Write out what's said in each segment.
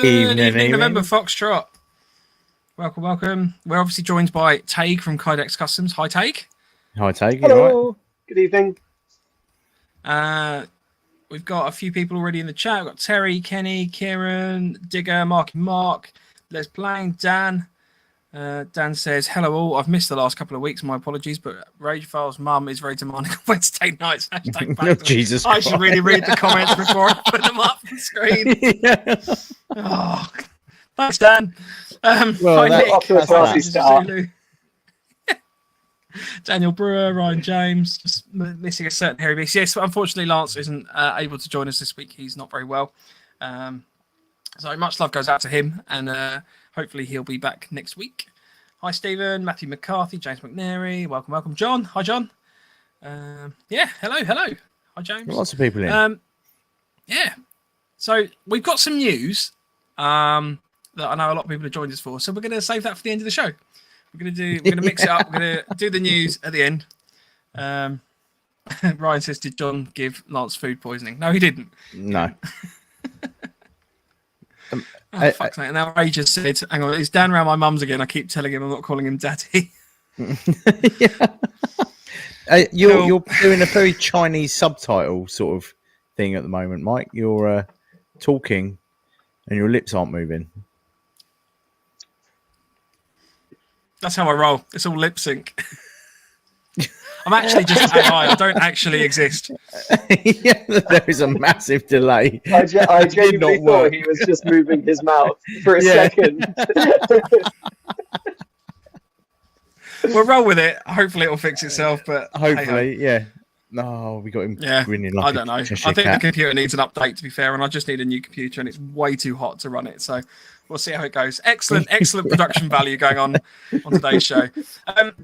Evening, November Foxtrot. Welcome, welcome. We're obviously joined by Taig from Kydex Customs. Hi, Taig. Hi, Taig. Hello. Right? Good evening. We've got a few people already in the chat. We've got Terry, Kenny, Kieran, Digger, Mark, Les Playing, Dan. Dan says, hello all. I've missed the last couple of weeks. My apologies, but Ragefile's mum is very demanding on Wednesday nights. Jesus I should really read the comments before I put them up on the screen. Oh, thanks, Dan. Well, hi, Nick. Daniel Brewer, Ryan James, just missing a certain hairy beast. Yes, unfortunately, Lance isn't able to join us this week. He's not very well. So much love goes out to him, and hopefully he'll be back next week. Hi, Stephen, Matthew McCarthy, James McNary. Welcome. John. Hi, John. Hello. Hi, James. Lots of people in. Yeah. So we've got some news that I know a lot of people have joined us for. So we're going to save that for the end of the show. We're going to mix it up. We're going to do the news at the end. Ryan says, did John give Lance food poisoning? No, he didn't. No. Fuck's sake. And now Ray just said, hang on, it's Dan around my mum's again. I keep telling him I'm not calling him daddy. You're doing a very Chinese subtitle sort of thing at the moment, Mike. You're talking and your lips aren't moving. That's how I roll. It's all lip sync. I'm actually just AI. I don't actually exist. Yeah, there is a massive delay. I genuinely thought he was just moving his mouth for a second. We'll roll with it. Hopefully it'll fix itself. But hopefully, yeah. No, we got him grinning like I don't know. I think the computer needs an update, to be fair, and I just need a new computer, and it's way too hot to run it. So we'll see how it goes. Excellent production value going on today's show.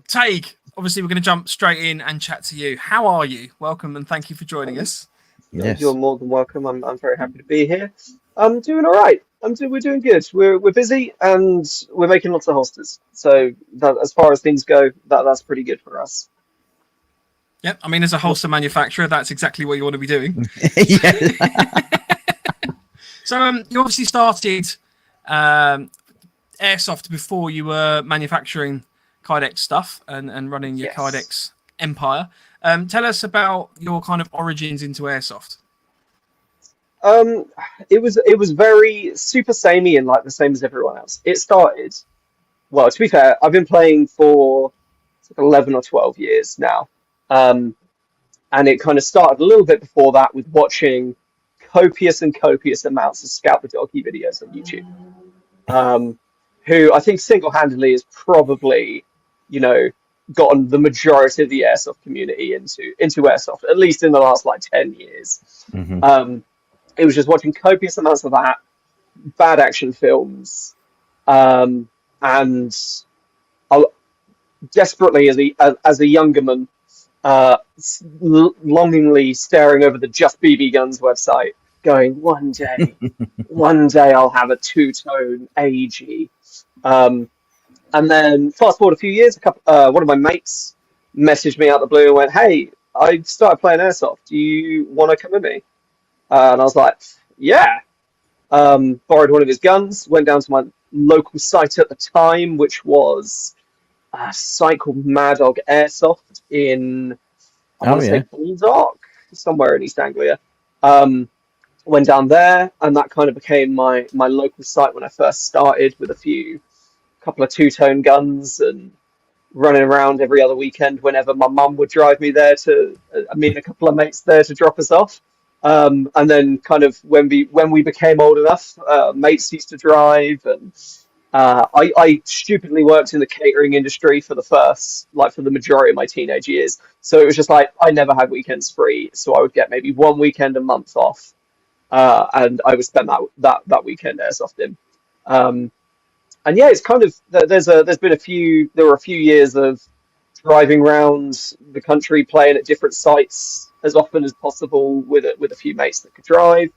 Taig, obviously we're going to jump straight in and chat to you. How are you? Welcome and thank you for joining us. Yes. You're more than welcome. I'm very happy to be here. I'm doing all right. We're doing good. We're busy and we're making lots of holsters. So that, as far as things go, that's pretty good for us. Yep. I mean, as a holster manufacturer, that's exactly what you want to be doing. So you obviously started Airsoft before you were manufacturing Kydex stuff and running your Kydex empire. Tell us about your kind of origins into Airsoft. It was very super samey and like the same as everyone else. It started, well, to be fair, I've been playing for 11 or 12 years now. And it kind of started a little bit before that with watching copious amounts of Scout the Doggy videos on YouTube. Who I think single-handedly is probably, gotten the majority of the Airsoft community into Airsoft, at least in the last 10 years. Mm-hmm. It was just watching copious amounts of that, bad action films, and I desperately as a younger man, longingly staring over the Just BB Guns website, going, one day I'll have a two-tone AG. And then fast forward a few years, one of my mates messaged me out of the blue and went, hey, I started playing Airsoft. Do you want to come with me? And I was like, yeah. Borrowed one of his guns, went down to my local site at the time, which was a site called Mad Dog Airsoft in, I want to say Bulldog, somewhere in East Anglia. Went down there, and that kind of became my local site when I first started, with a couple of two-tone guns and running around every other weekend whenever my mum would drive me there me and a couple of mates there to drop us off. And then kind of when we became old enough, mates used to drive, and I stupidly worked in the catering industry for the majority of my teenage years. So it was just like I never had weekends free, so I would get maybe one weekend a month off, and I would spend that weekend airsofting. And yeah, it's kind of there were a few years of driving around the country, playing at different sites as often as possible with a few mates that could drive,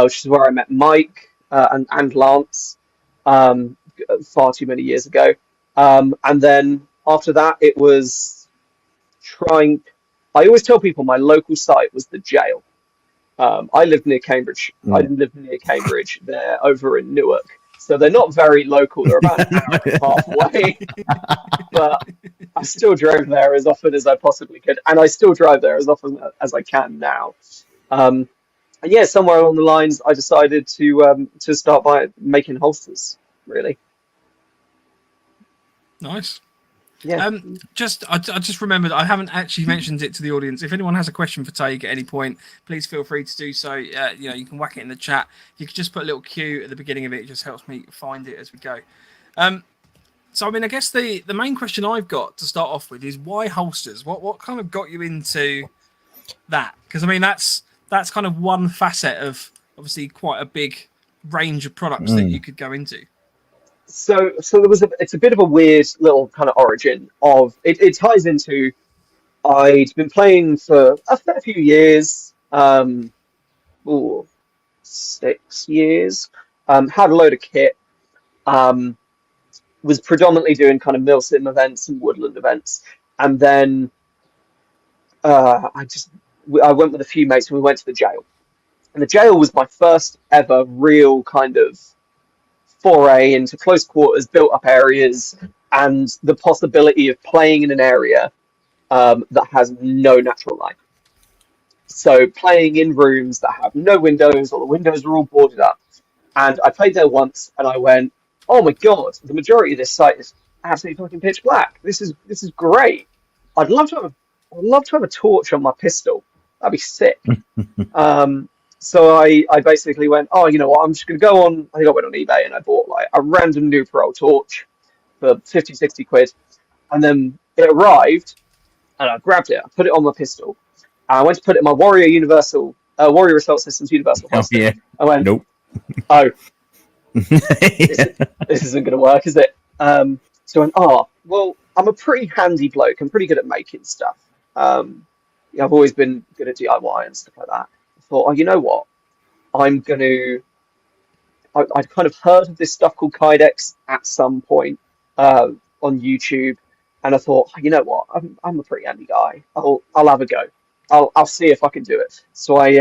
which is where I met Mike and Lance far too many years ago. And then after that, it was I always tell people my local site was the jail. I lived near Cambridge. I lived near Cambridge. They're over in Newark, so they're not very local. They're about an hour and a half away. But I still drove there as often as I possibly could, and I still drive there as often as I can now. And yeah, somewhere along the lines, I decided to start by making holsters. Really, Nice. yeah. I just remembered I haven't actually mentioned it to the audience. If anyone has a question for Taig at any point, please feel free to do so. You can whack it in the chat. You can just put a little cue at the beginning of it. It just helps me find it as we go. So I mean, I guess the main question I've got to start off with is why holsters? What kind of got you into that? Because I mean, that's kind of one facet of obviously quite a big range of products that you could go into. So it's a bit of a weird little kind of origin of it. It ties into I'd been playing for a fair few years, 6 years. Had a load of kit. Was predominantly doing kind of milsim events and woodland events, and then I went with a few mates and we went to the jail, and the jail was my first ever real kind of foray into close quarters, built up areas, and the possibility of playing in an area that has no natural light. So playing in rooms that have no windows, or the windows are all boarded up. And I played there once, and I went, "Oh my god! The majority of this site is absolutely fucking pitch black. This is great. I'd love to have a torch on my pistol. That'd be sick." So I basically went, "Oh, you know what? I'm just going to go on." I think I went on eBay and I bought like a random new Pro Torch for 50, 60 quid. And then it arrived and I grabbed it. I put it on my pistol. And I went to put it in my Warrior Assault Systems Universal holster. Oh, yeah. I went, nope. "Oh, this isn't going to work, is it?" So I went, "Oh, well, I'm a pretty handy bloke. I'm pretty good at making stuff. I've always been good at DIY and stuff like that." I thought, "Oh, you know what? I'd kind of heard of this stuff called Kydex at some point on YouTube, and I thought, you know what? I'm a pretty handy guy. I'll have a go. I'll see if I can do it." So I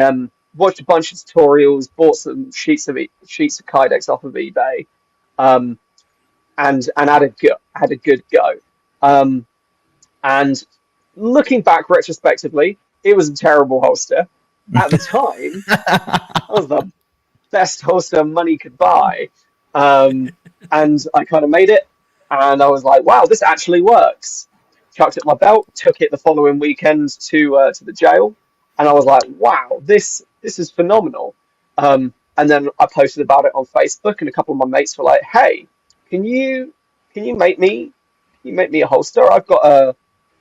watched a bunch of tutorials, bought some sheets of Kydex off of eBay, and had a good go. And looking back retrospectively, it was a terrible holster. At the time, that was the best holster money could buy. And I kind of made it, and I was like, "Wow, this actually works." Chucked it in my belt, took it the following weekend to the jail, and I was like, "Wow, this is phenomenal." And then I posted about it on Facebook, and a couple of my mates were like, "Hey, can you make me a holster? I've got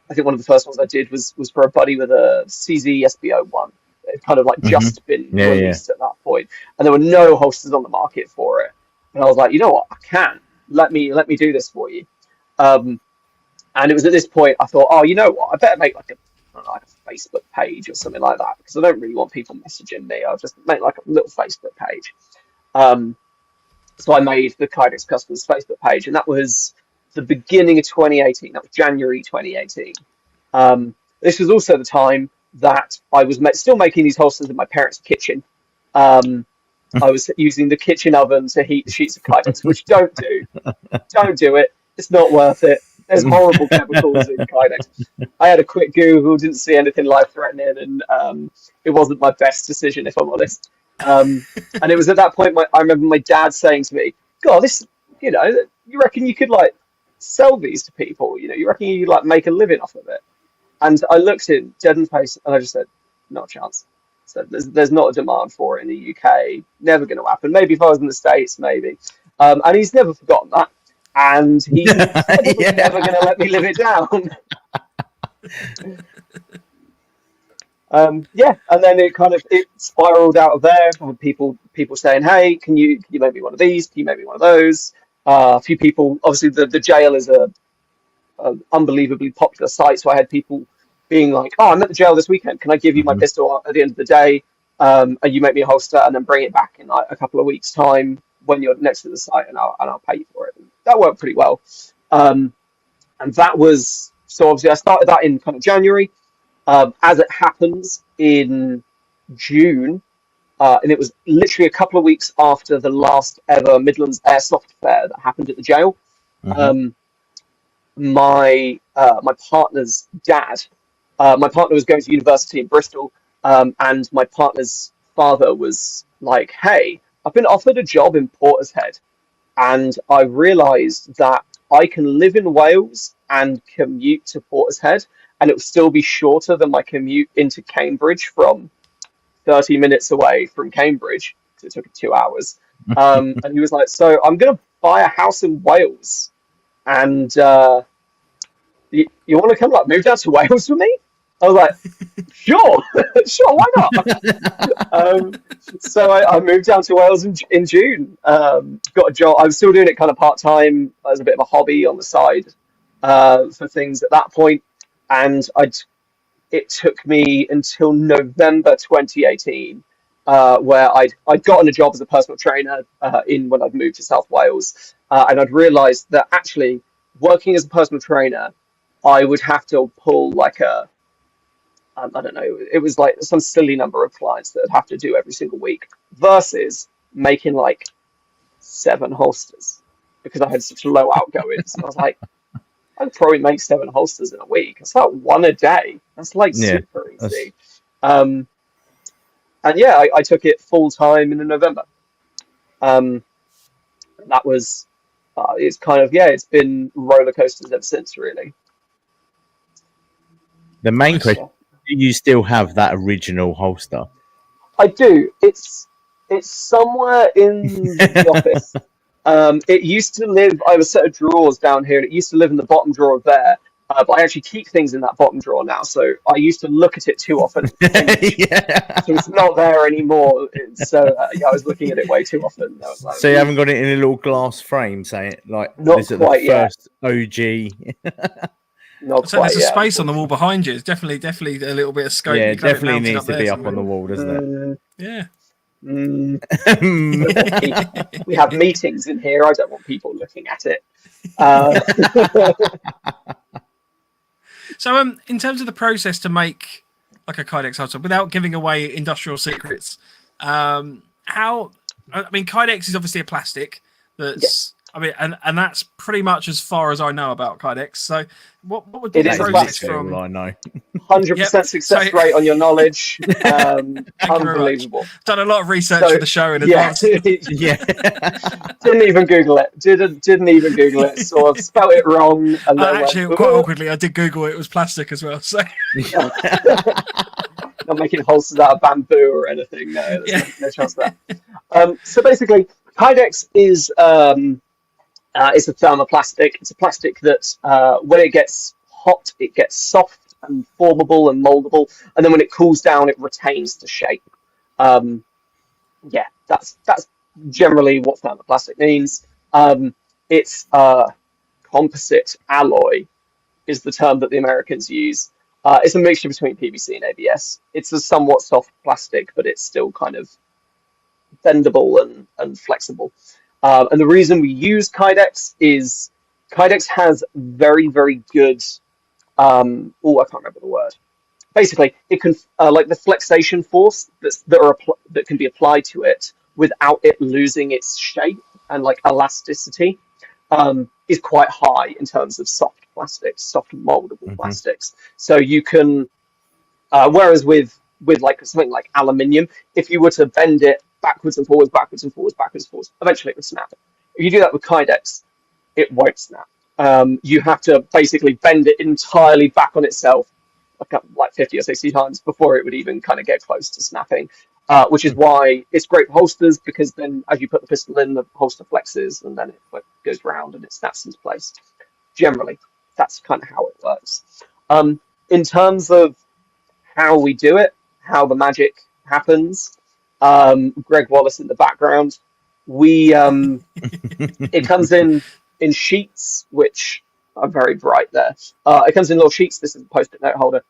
I think one of the first ones I did was for a buddy with a CZ SBO1. It kind of like just been released at that point, and there were no holsters on the market for it. And I was like, "You know what? I can. Let me do this for you." And it was at this point I thought, "Oh, you know what? I better make like a Facebook page or something like that, because I don't really want people messaging me. I'll just make like a little Facebook page." So I made the Kydex Customs Facebook page, and that was the beginning of 2018. That was January 2018. This was also the time that I was still making these holsters in my parents' kitchen. I was using the kitchen oven to heat the sheets of Kydex, which don't do it. It's not worth it. There's horrible chemicals in Kydex. I had a quick Google, didn't see anything life-threatening, and it wasn't my best decision, if I'm honest. And it was at that point I remember my dad saying to me, "God, you reckon you could like sell these to people? You reckon you could like make a living off of it?" And I looked him dead in the face and I just said, "Not a chance." So there's not a demand for it in the UK. Never going to happen. Maybe if I was in the States, maybe. And he's never forgotten that. And he's never going to let me live it down. And then it spiraled out of there. I had people saying, "Hey, can you make me one of these? Can you make me one of those?" A few people, obviously the jail is a unbelievably popular site, so I had people being like, "Oh, I'm at the jail this weekend. Can I give you my pistol at the end of the day? And you make me a holster, and then bring it back in like a couple of weeks' time when you're next to the site, and I'll pay you for it." And that worked pretty well. And that was so obviously I started that in kind of January. As it happens, in June, and it was literally a couple of weeks after the last ever Midlands Airsoft fair that happened at the jail. Mhm. My partner's dad, my partner was going to university in Bristol, and my partner's father was like, "Hey, I've been offered a job in Portishead, and I realised that I can live in Wales and commute to Portishead, and it will still be shorter than my commute into Cambridge from 30 minutes away from Cambridge, because it took 2 hours." And he was like, "So I'm going to buy a house in Wales, and you want to come like move down to Wales with me?" I was like, "Sure, sure, why not?" So I moved down to Wales in June. Got a job. I was still doing it kind of part time as a bit of a hobby on the side for things at that point, and it took me until November 2018 where I'd gotten a job as a personal trainer in when I'd moved to South Wales, and I'd realised that actually working as a personal trainer, I would have to pull like I don't know, it was like some silly number of clients that I'd have to do every single week versus making like 7 holsters because I had such low outgoings. And I was like, I could probably make 7 holsters in a week. It's like 1 a day. That's like Yeah, super that's easy. And yeah, I took it full time in November. Um, that was, it's kind of, yeah, it's been roller coasters ever since, really. the main Nice. question: do you still have that original holster? I do. It's somewhere in the office. It used to live. I have a set of drawers down here, and it used to live in the bottom drawer there. But I actually keep things in that bottom drawer now. So I used to look at it too often and cringe. Yeah. So it's not there anymore. Yeah, I was looking at it way too often. I was like, So you haven't got it in a little glass frame, saying like Not this is the quite yet. first OG. not So quite there's a yet. space on the wall behind you. It's definitely a little bit of scope. Yeah, You it can have definitely mounted needs to there be up on somewhere. the wall, doesn't it? Mm, Yeah. mm. We have meetings in here. I don't want people looking at it. Uh, So, in terms of the process to make like a Kydex holster, without giving away industrial secrets, how? I mean, Kydex is obviously a plastic. That's, I mean, and that's pretty much as far as I know about Kydex. So, what would be It the is a process plastic. All from? I know. 100% Yep. success So- rate on your knowledge. Thank you very much. Unbelievable. Done a lot of research So, for the show in Yeah, advance. Yeah. didn't even Google it. Didn't even Google it. Sort of spelled it wrong, and then Actually, went, quite "Ooh." awkwardly, I did Google it. It was plastic as well. So, Not making holsters out of bamboo or anything. No, there's Yeah. no chance of that. So basically, Kydex is it's a thermoplastic. It's a plastic that when it gets hot, it gets soft and formable and moldable, and then when it cools down, it retains the shape. Um, yeah, that's generally what thermoplastic means. It's composite alloy is the term that the Americans use. It's a mixture between PVC and ABS. It's a somewhat soft plastic, but it's still kind of bendable and flexible. And the reason we use Kydex is Kydex has very, very good. I can't remember the word. Basically, it can like the flexation force that can be applied to it without it losing its shape and like elasticity is quite high in terms of soft plastics, soft moldable plastics. So you can, whereas with like something like aluminium, if you were to bend it backwards and forwards, backwards and forwards, backwards and forwards, eventually it would snap. If you do that with Kydex, it won't snap. You have to basically bend it entirely back on itself like 50 or 60 times before it would even kind of get close to snapping, which is why it's great for holsters, because then as you put the pistol in, the holster flexes and then it goes round and it snaps into place. Generally, that's kind of how it works. In terms of how we do it, how the magic happens, Greg Wallace in the background, it comes in sheets, which are very bright there. It comes in little sheets. This is a post-it note holder.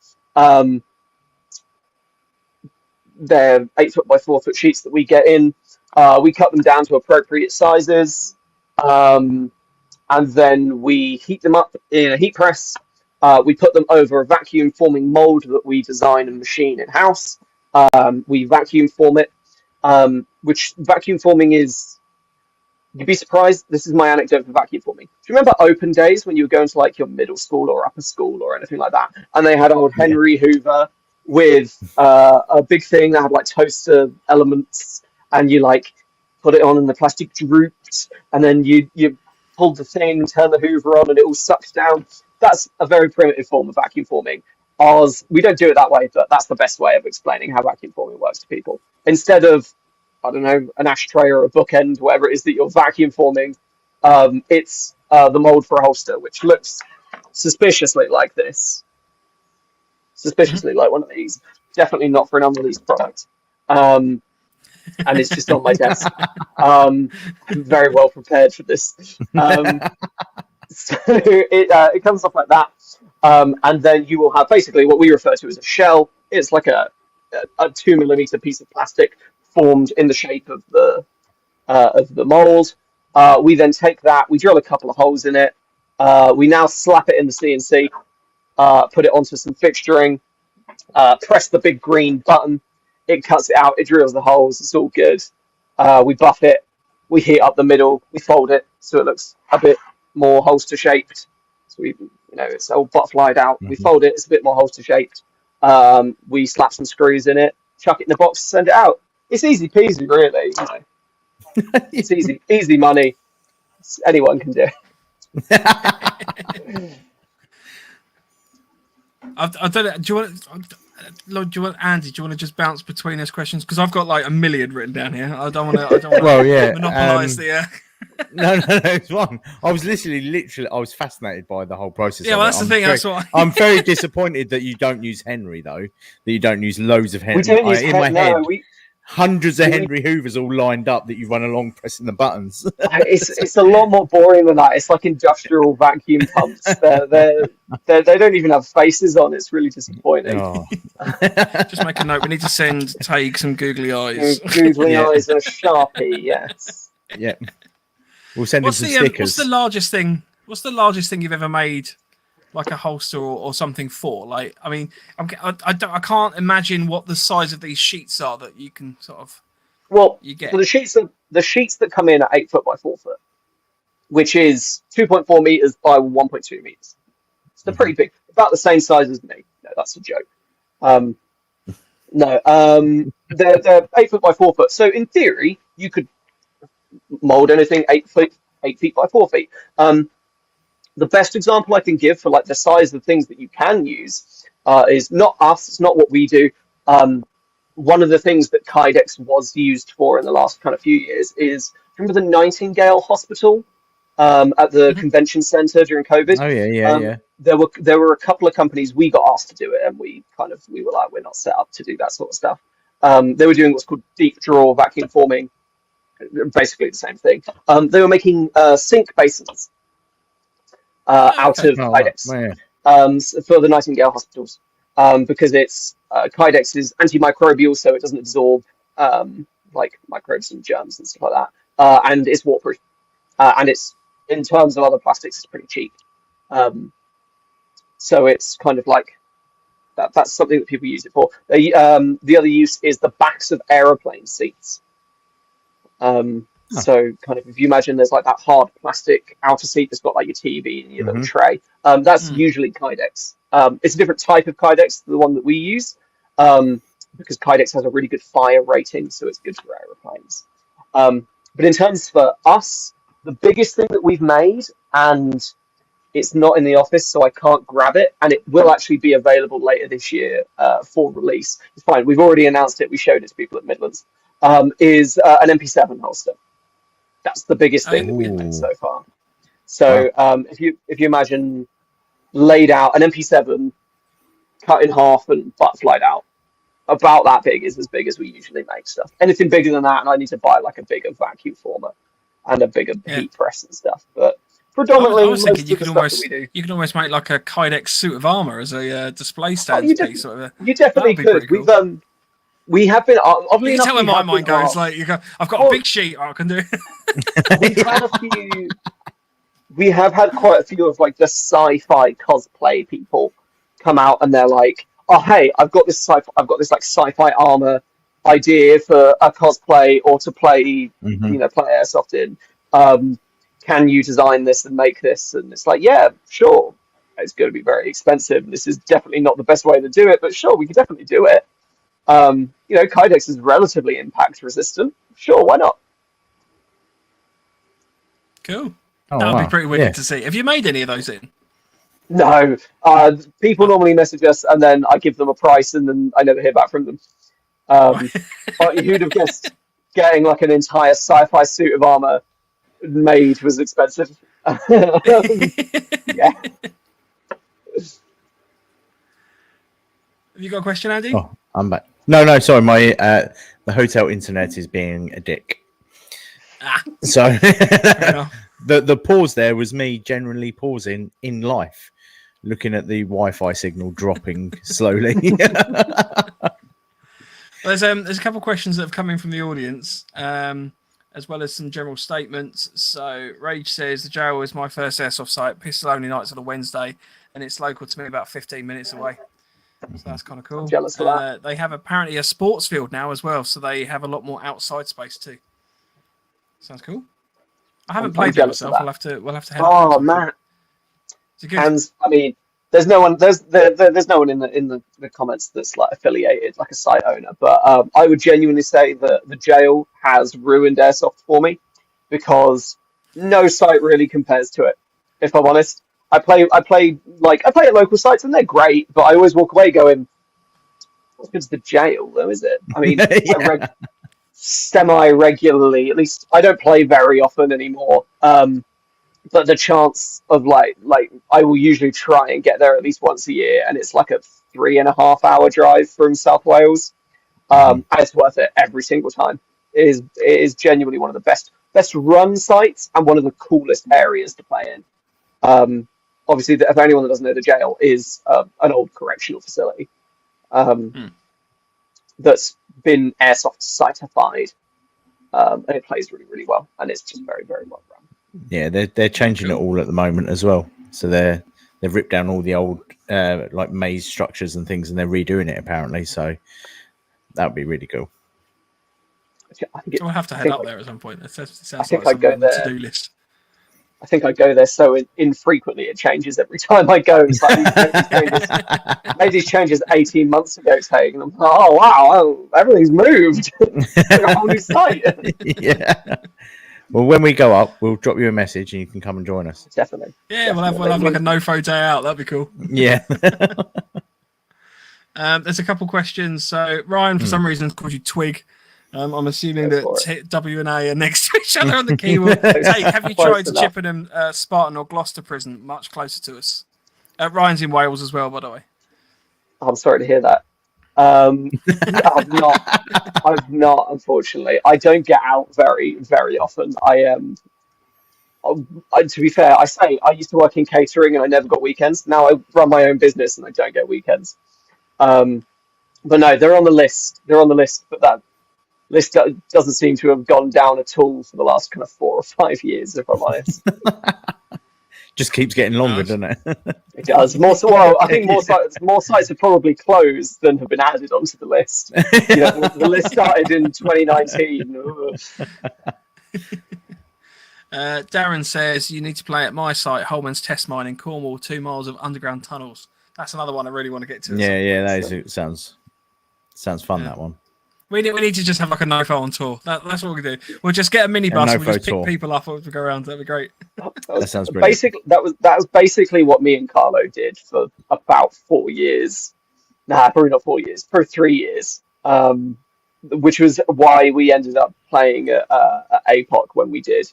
They're 8 foot by 4 foot sheets that we get in. We cut them down to appropriate sizes, and then we heat them up in a heat press. We put them over a vacuum forming mold that we design and machine in house. We vacuum form it, which vacuum forming is. You'd be surprised. This is my anecdote for vacuum forming. Do you remember open days when you were going to like your middle school or upper school or anything like that, and they had old Henry Hoover with a big thing that had like toaster elements, and you like put it on and the plastic drooped, and then you pulled the thing, turned the Hoover on, and it all sucked down. That's a very primitive form of vacuum forming. Ours, we don't do it that way, but that's the best way of explaining how vacuum forming works to people. Instead of, I don't know, an ashtray or a bookend, whatever it is that you're vacuum forming, it's the mold for a holster, which looks suspiciously like this. Suspiciously like one of these. Definitely not for an unreleased product. And it's just on my desk. I'm very well prepared for this. So it comes off like that. And then you will have basically what we refer to as a shell. It's like a 2mm piece of plastic formed in the shape of the mold. We then take that, we drill a couple of holes in it. We now slap it in the CNC, put it onto some fixturing, press the big green button. It cuts it out, it drills the holes, it's all good. We buff it, we heat up the middle, we fold it so it looks a bit more holster shaped. So it's all butterflied out. We fold it, it's a bit more holster shaped. We slap some screws in it, chuck it in the box, send it out. It's easy peasy, really. It's easy money. Anyone can do it. I don't know. Do you want Andy? Do you want to just bounce between those questions? Because I've got like a million written down here. I don't want to. Well, yeah. Monopolize the. No, it's one. I was literally, I was fascinated by the whole process. Yeah, well, that's the thing. That's why I'm very disappointed that you don't use Henry, though. That you don't use loads of Henry. We don't use in my head. No, hundreds of Henry Hoovers all lined up that you run along pressing the buttons. It's a lot more boring than that. It's like industrial vacuum pumps. They don't even have faces on. It's really disappointing. Oh. Just make a note. We need to send Taig some googly eyes. Googly eyes and a Sharpie. Yes. Yeah. We'll send him some stickers. What's the largest thing? What's the largest thing you've ever made, like a holster or something for? Like, I mean, I can't imagine what the size of these sheets are that you can sort of. Well, you get. So the sheets that come in at 8 foot by 4 foot, which is 2.4 meters by 1.2 meters. So they're pretty big, about the same size as me. No, that's a joke. They're 8 foot by 4 foot. So in theory, you could mold anything 8 feet by 4 feet. The best example I can give for like the size of things that you can use is not us. It's not what we do. One of the things that Kydex was used for in the last kind of few years is, remember the Nightingale Hospital at the convention center during COVID? Oh yeah. There were a couple of companies we got asked to do it, and we were like, we're not set up to do that sort of stuff. They were doing what's called deep draw vacuum forming, basically the same thing. They were making sink basins out of Kydex for the Nightingale hospitals, because it's Kydex is antimicrobial, so it doesn't absorb like microbes and germs and stuff like that, and it's waterproof, and it's, in terms of other plastics, it's pretty cheap. So it's kind of like that's something that people use it for. The other use is the backs of aeroplane seats. So kind of, if you imagine there's like that hard plastic outer seat that's got like your TV and your little tray, that's usually Kydex. It's a different type of Kydex than the one that we use, because Kydex has a really good fire rating, so it's good for aeroplanes. But in terms for us, the biggest thing that we've made, and it's not in the office, so I can't grab it, and it will actually be available later this year for release. It's fine. We've already announced it. We showed it to people at Midlands. Is an MP7 holster. That's the biggest thing that we've made so far. So if you imagine laid out an MP7 cut in half and butterflied out, about that big is as big as we usually make stuff. Anything bigger than that, and I need to buy like a bigger vacuum former and a bigger heat press and stuff. But predominantly, I was thinking you could almost make like a Kydex suit of armor as a display stand piece. You definitely could. Cool. We have been. Oddly enough, tell where my mind goes. Like I've got a big sheet. I can do. We've had a few. We have had quite a few of like the sci-fi cosplay people come out, and they're like, oh hey, I've got this like sci-fi armor idea for a cosplay or to play, play Airsoft in. Can you design this and make this? And it's like, yeah, sure. It's going to be very expensive. This is definitely not the best way to do it, but sure, we can definitely do it. Kydex is relatively impact resistant. Sure, why not? Cool. Oh, That would wow. be pretty wicked to see. Have you made any of those in? No. People normally message us and then I give them a price and then I never hear back from them. But who'd have guessed getting like an entire sci-fi suit of armor made was expensive? Yeah. Have you got a question, Andy? Oh, I'm back. No, sorry. My the hotel internet is being a dick. So the pause there was me generally pausing in life, looking at the Wi-Fi signal dropping slowly. There's a couple of questions that have come in from the audience, as well as some general statements. So Rage says the jail is my first airsoft site. Pistol only nights on a Wednesday, and it's local to me, about 15 minutes away. So that's kind of cool. I'm jealous of that. They have apparently a sports field now as well, so they have a lot more outside space too. Sounds cool. I haven't played that myself. We'll have to head Oh man! And I mean, there's no one in the comments that's like affiliated, like a site owner. But I would genuinely say that the jail has ruined airsoft for me because no site really compares to it. If I'm honest, I play at local sites and they're great, but I always walk away going, "What's good to the jail, though? Is it?" I mean, Yeah. Semi-regularly, at least I don't play very often anymore. But the chance of like I will usually try and get there at least once a year, and it's like a 3.5 hour drive from South Wales. And it's worth it every single time. It is genuinely one of the best run sites and one of the coolest areas to play in. Obviously, if anyone that doesn't know, the jail is an old correctional facility that's been Airsoft site-ified, and it plays really, really well, and it's just very, very well run. Yeah, they're changing it all at the moment as well. So they've ripped down all the old like maze structures and things, and they're redoing it apparently. So that would be really cool. We'll have to head up there at some point. It sounds like I'd go something on the there. to-do list. I think I go there so infrequently it changes every time I go. It's like made these changes 18 months ago, Taig, and I'm like, oh wow, everything's moved. It's like a whole new site. Yeah. Well, when we go up, we'll drop you a message and you can come and join us. Definitely. Yeah, we'll have like a NoFo day out. That'd be cool. Yeah. There's a couple questions. So Ryan, for some reason, called you Twig. I'm assuming that W and A are next to each other on the keyboard. Hey, have you tried Chippenham, Spartan, or Gloucester Prison? Much closer to us. Ryan's in Wales as well, by the way. I'm sorry to hear that. I've not, unfortunately. I don't get out very, very often. To be fair, I used to work in catering and I never got weekends. Now I run my own business and I don't get weekends. But no, they're on the list. But that list doesn't seem to have gone down at all for the last kind of 4 or 5 years, if I'm honest. Just keeps getting longer, doesn't it? It does. I think more sites have probably closed than have been added onto the list. The list started in 2019. Darren says you need to play at my site, Holman's Test Mine in Cornwall, 2 miles of underground tunnels. That's another one I really want to get to. Yeah, sounds fun. That one. We need to just have like a NoFo on tour. That's what we do. We'll just get a minibus and we'll just pick people up as we go around. That'd be great. That sounds brilliant. That was basically what me and Carlo did for about 4 years. Nah, probably not 4 years. For 3 years. Which was why we ended up playing at APOC when we did.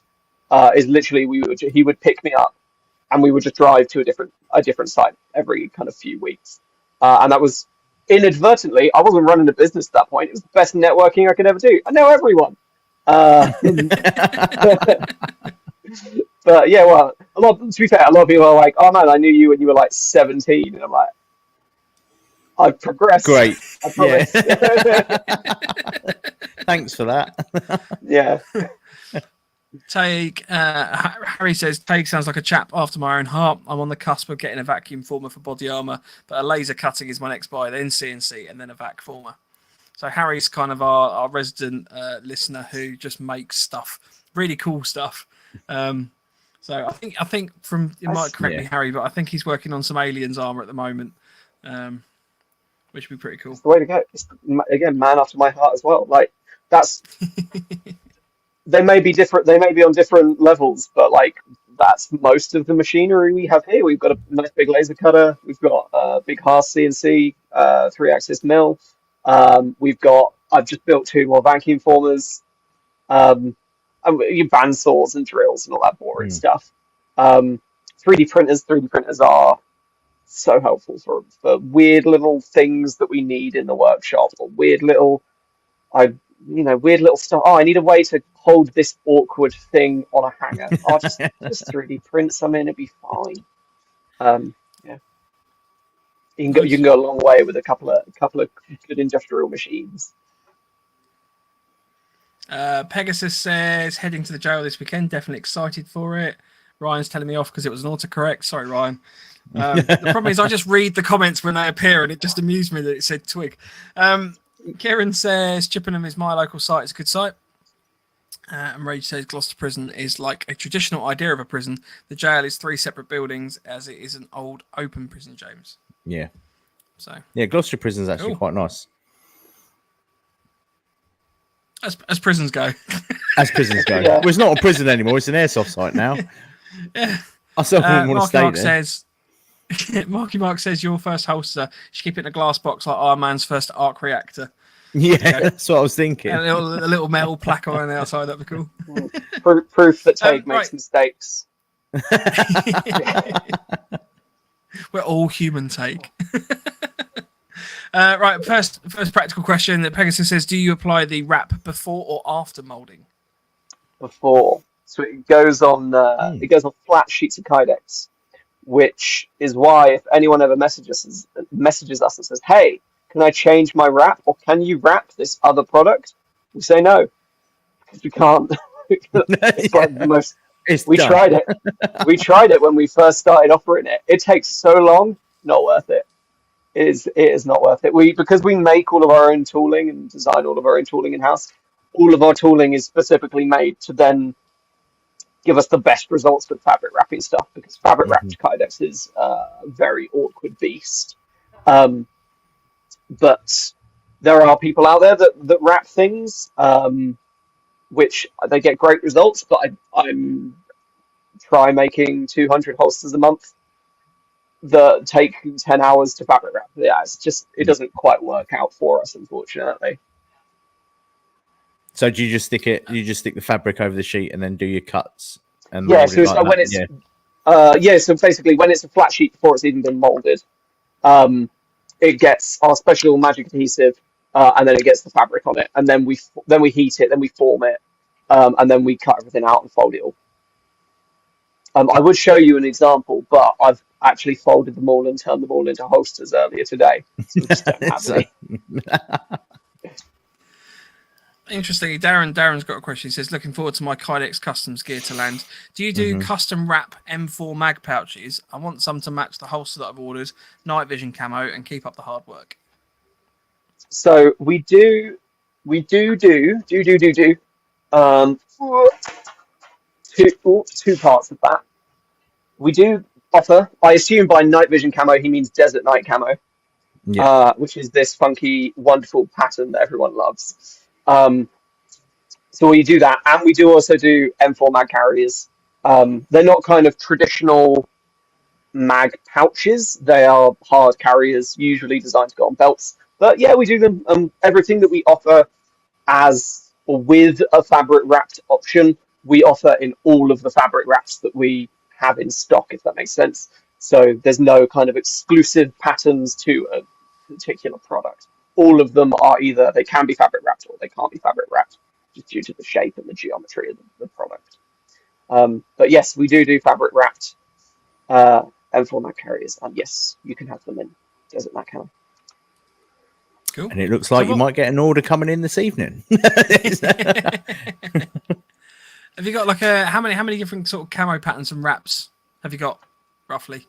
Is literally he would pick me up, and we would just drive to a different site every kind of few weeks, and that was. Inadvertently, I wasn't running a business at that point. It was the best networking I could ever do. I know everyone. But yeah, well, to be fair, a lot of people are like, "Oh man, I knew you when you were like 17," and I'm like, "I've progressed." Great. I promise. Thanks for that. Yeah. Taig, Harry says, Taig sounds like a chap after my own heart. I'm on the cusp of getting a vacuum former for body armor, but a laser cutting is my next buy, then CNC, and then a vac former. So Harry's kind of our resident listener who just makes stuff, really cool stuff. So I think from, you might correct me, Harry, but I think he's working on some aliens armor at the moment, which would be pretty cool. It's the way to go. It's, again, man after my heart as well. Like, that's... They may be different. They may be on different levels, but like that's most of the machinery we have here. We've got a nice big laser cutter. We've got a big Haas CNC 3-axis mill. I've just built 2 more vacuum formers. Your band saws and drills and all that boring stuff. 3D printers. 3D printers are so helpful for weird little things that we need in the workshop, or weird little stuff. Oh, I need a way to hold this awkward thing on a hanger. I'll just 3D print something, it'd be fine. Yeah. You can go a long way with a couple of good industrial machines. Pegasus says heading to the jail this weekend, definitely excited for it. Ryan's telling me off because it was an autocorrect. Sorry, Ryan. The problem is I just read the comments when they appear and it just amused me that it said Twig. Kieran says Chippenham is my local site. It's a good site. And Rage says Gloucester Prison is like a traditional idea of a prison. The jail is 3 separate buildings as it is an old open prison, James. Yeah. So yeah, Gloucester Prison is actually quite nice. As prisons go. As prisons go. Yeah. Well, it's not a prison anymore. It's an airsoft site now. Yeah. I still wouldn't want to stay Mark there. Says, Marky Mark says your first holster should keep it in a glass box like Iron Man's first arc reactor. Yeah, that's what I was thinking. And a little metal plaque on the outside, that'd be cool. Proof that Taig makes mistakes. We're all human, Taig. Right, first practical question that Pegasus says, do you apply the wrap before or after molding? Before. So it goes on flat sheets of Kydex, which is why if anyone ever messages us and says, hey, can I change my wrap, or can you wrap this other product? We say no, because we can't. It's like the most. Tried it. We tried it when we first started offering it. It takes so long, not worth it. It is not worth it. Because we make all of our own tooling and design all of our own tooling in house. All of our tooling is specifically made to then give us the best results with fabric wrapping stuff. Because fabric wrapped Kydex is a very awkward beast. But there are people out there that wrap things, which they get great results. But I'm try making 200 holsters a month that take 10 hours to fabric wrap. Yeah, it doesn't quite work out for us, unfortunately. So do you just stick it? You just stick the fabric over the sheet and then do your cuts? And so basically when it's a flat sheet before it's even been molded, it gets our special magic adhesive, and then it gets the fabric on it, and then we heat it, then we form it, and then we cut everything out and fold it all. I would show you an example, but I've actually folded them all and turned them all into holsters earlier today. So we just don't have any. Interestingly, Darren's got a question. He says, looking forward to my Kydex Customs gear to land. Do you do custom wrap M4 mag pouches? I want some to match the holster that I've ordered, night vision camo, and keep up the hard work. So we do two parts of that. We do offer, I assume by night vision camo he means desert night camo, which is this funky, wonderful pattern that everyone loves. So we do that, and we do also do M4 mag carriers. They're not kind of traditional mag pouches. They are hard carriers, usually designed to go on belts. But yeah, we do them. Everything that we offer as or with a fabric wrapped option, we offer in all of the fabric wraps that we have in stock, if that makes sense. So there's no kind of exclusive patterns to a particular product. All of them are either they can be fabric wrapped or they can't be fabric wrapped, just due to the shape and the geometry of the product. But yes, we do fabric wrapped M4 mag carriers, and yes, you can have them in desert mag camo. Cool. And it looks like you might get an order coming in this evening. Have you got like how many different sort of camo patterns and wraps have you got roughly?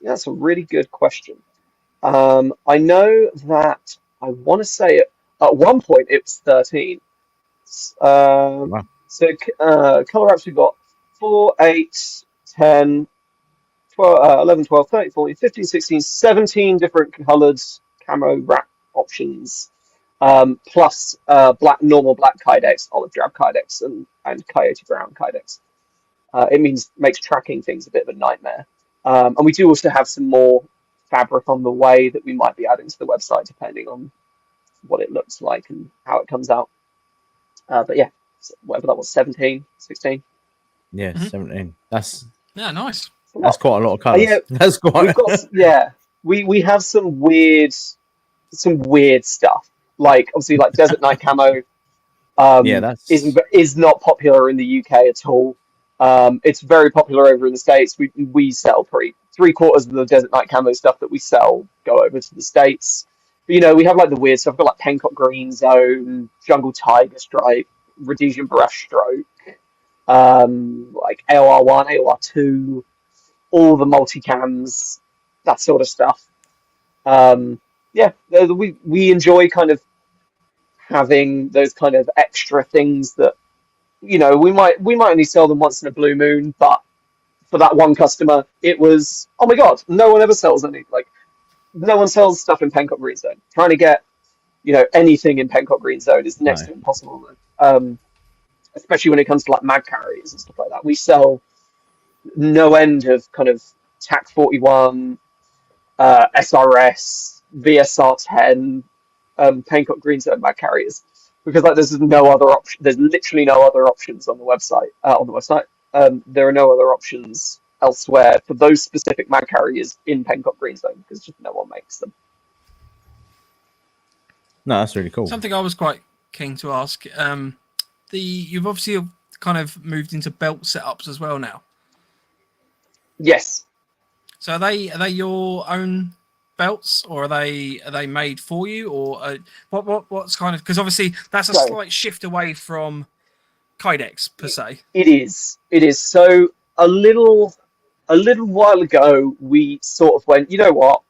That's a really good question. I know that I want to say at one point it was 13. Wow. So color wraps we've got 4, 8, 10, 12, 11, 12, 13, 14, 15, 16, 17 different colored camo wrap options. Plus normal black Kydex, olive drab Kydex, and coyote brown Kydex. Makes tracking things a bit of a nightmare. And we do also have some more fabric on the way that we might be adding to the website, depending on what it looks like and how it comes out. But yeah, whatever that was, 17, 16. Yeah, 17. That's nice. That's quite a lot of colours. Yeah, that's quite. We've got we have some weird stuff. Like obviously like Desert Night Camo is not popular in the UK at all. It's very popular over in the States. We sell three-quarters of the Desert Night Camo stuff that we sell go over to the States. But, we have like the weird stuff. We've got like Pencott Green Zone, Jungle Tiger Stripe, Rhodesian Brushstroke, like AOR1, AOR2, all the multicams, that sort of stuff. We enjoy kind of having those kind of extra things that we might only sell them once in a blue moon, but for that one customer it was, oh my god, no one ever sells no one sells stuff in Pencott Green Zone. Trying to get anything in Pencott Green Zone is next to impossible, especially when it comes to like mag carriers and stuff like that. We sell no end of kind of TAC 41, SRS, VSR 10, Pencott Green Zone mag carriers, because like there's no other option. There's literally no other options on the website. There are no other options elsewhere for those specific mag carriers in Pencott Green Zone because just no one makes them. No, that's really cool. Something I was quite keen to ask. You've obviously kind of moved into belt setups as well now. Yes. So are they your own belts, or are they made for you, or what's kind of, because obviously that's a slight shift away from Kydex per se. It is. So a little while ago we sort of went, you know what?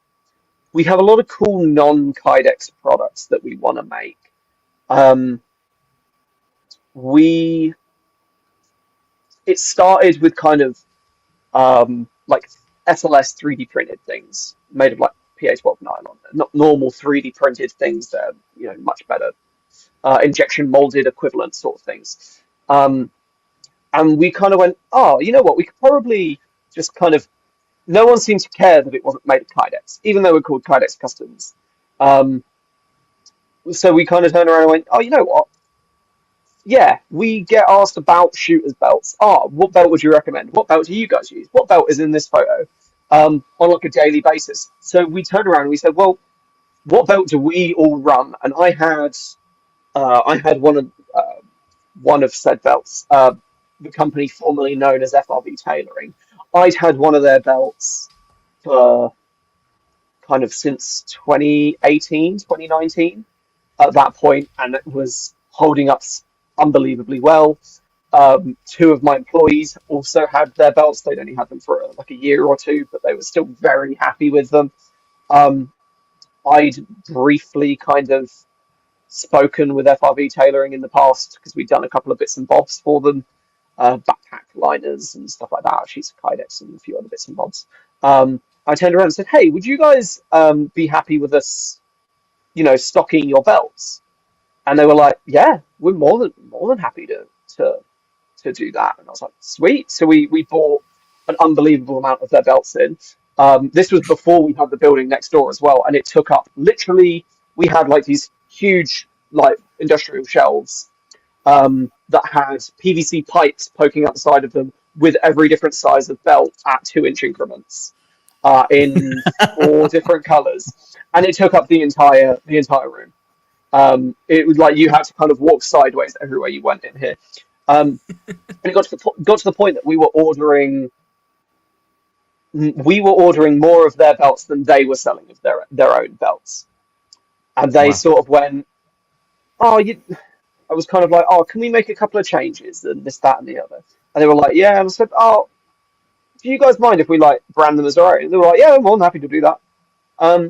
We have a lot of cool non-Kydex products that we want to make. It started with kind of like SLS 3D printed things made of like PA12 nylon, not normal 3D printed things that are, much better injection molded equivalent sort of things. And we kind of went, oh, you know what? We could probably just kind of. No one seemed to care that it wasn't made of Kydex, even though we're called Kydex Customs. So we kind of turned around and went, oh, you know what? Yeah, we get asked about shooters' belts. What belt would you recommend? What belt do you guys use? What belt is in this photo? On like a daily basis. So we turned around and we said, well, what belt do we all run? And I had one of said belts, the company formerly known as FRV Tailoring. I'd had one of their belts for kind of since 2018, 2019 at that point, and it was holding up unbelievably well. Two of my employees also had their belts. They'd only had them for like a year or two, but they were still very happy with them. I'd briefly kind of spoken with FRV Tailoring in the past because we'd done a couple of bits and bobs for them, backpack liners and stuff like that, sheets of Kydex and a few other bits and bobs. I turned around and said, hey, would you guys be happy with us, stocking your belts? And they were like, yeah, we're more than happy to do that. And I was like, sweet. So we bought an unbelievable amount of their belts in. This was before we had the building next door as well, and it took up literally. We had like these huge like industrial shelves that had PVC pipes poking out the side of them with every different size of belt at 2-inch increments in 4 different colors, and it took up the entire room. It was like you had to kind of walk sideways everywhere you went in here, and it got to the point that we were ordering more of their belts than they were selling of their own belts, and they sort of went, oh, I was kind of like, oh, can we make a couple of changes and this, that, and the other? And they were like, yeah. And I said, oh, do you guys mind if we like brand them as our own? And they were like, yeah, I'm more than happy to do that.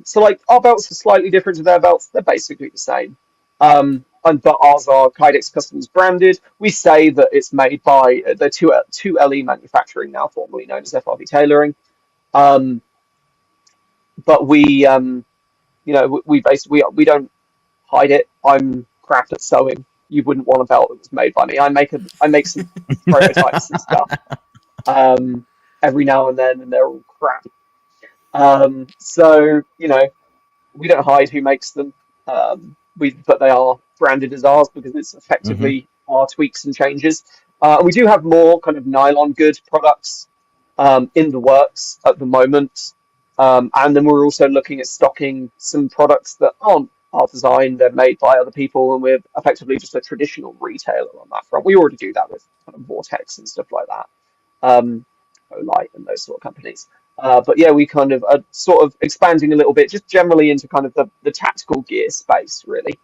So like our belts are slightly different to their belts. They're basically the same. But ours are Kydex Customs branded. We say that it's made by the 2LE Manufacturing, now formerly known as FRV Tailoring. But we basically we don't hide it. I'm crap at sewing. You wouldn't want a belt that was made by me. I make some prototypes and stuff every now and then, and they're all crap. So we don't hide who makes them. But they are branded as ours because it's effectively our tweaks and changes. We do have more kind of nylon good products in the works at the moment. And then we're also looking at stocking some products that aren't our design. They're made by other people, and we're effectively just a traditional retailer on that front. We already do that with kind of Vortex and stuff like that, Olight and those sort of companies. But yeah, we kind of are sort of expanding a little bit, just generally into kind of the tactical gear space, really.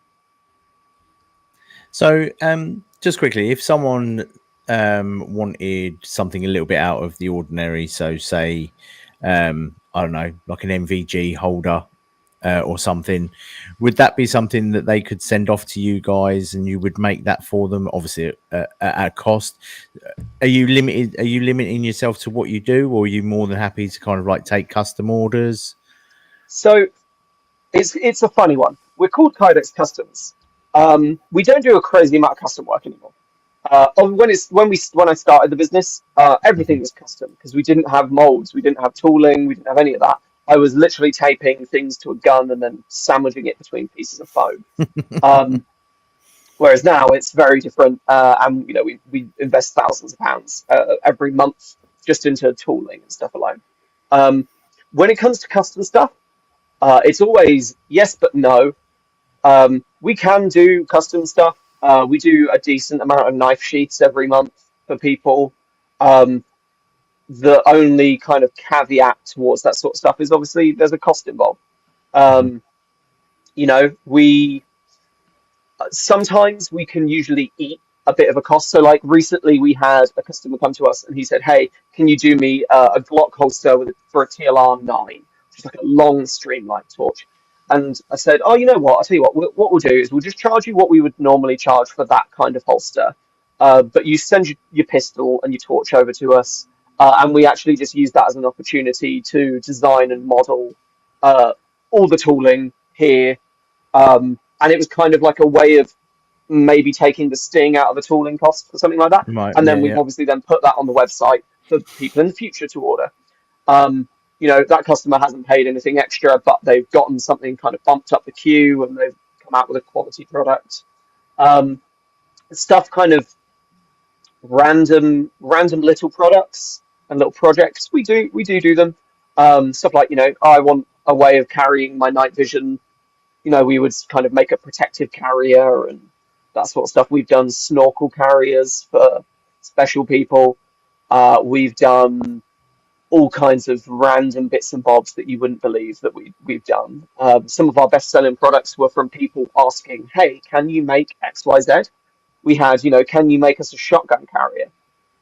So, just quickly, if someone wanted something a little bit out of the ordinary, so say, I don't know, like an MVG holder or something, would that be something that they could send off to you guys and you would make that for them, obviously at a cost? Are you limiting yourself to what you do, or are you more than happy to kind of like take custom orders? So it's a funny one. We're called Kydex Customs. We don't do a crazy amount of custom work anymore. When I started the business, everything was custom because we didn't have molds, we didn't have tooling, we didn't have any of that. I was literally taping things to a gun and then sandwiching it between pieces of foam. Whereas now it's very different, and we invest thousands of pounds every month just into tooling and stuff alone. When it comes to custom stuff, it's always yes but no. We can do custom stuff. We do a decent amount of knife sheaths every month for people. The only kind of caveat towards that sort of stuff is obviously there's a cost involved. We sometimes we can usually eat a bit of a cost. So like recently we had a customer come to us and he said, hey, can you do me a Glock holster for a TLR 9, which is like a long streamlined torch? And I said, oh, you know what? I'll tell you what we'll do is we'll just charge you what we would normally charge for that kind of holster. But you send your pistol and your torch over to us. And we actually just use that as an opportunity to design and model all the tooling here. And it was kind of like a way of maybe taking the sting out of the tooling cost or something like that. Right, and then we've obviously then put that on the website for people in the future to order. That customer hasn't paid anything extra, but they've gotten something kind of bumped up the queue and they've come out with a quality product. Stuff kind of random little products and little projects. We do them. Stuff like, I want a way of carrying my night vision. We would kind of make a protective carrier and that sort of stuff. We've done snorkel carriers for special people. We've done all kinds of random bits and bobs that you wouldn't believe that we've done. Some of our best-selling products were from people asking, hey, can you make XYZ? We had, can you make us a shotgun carrier?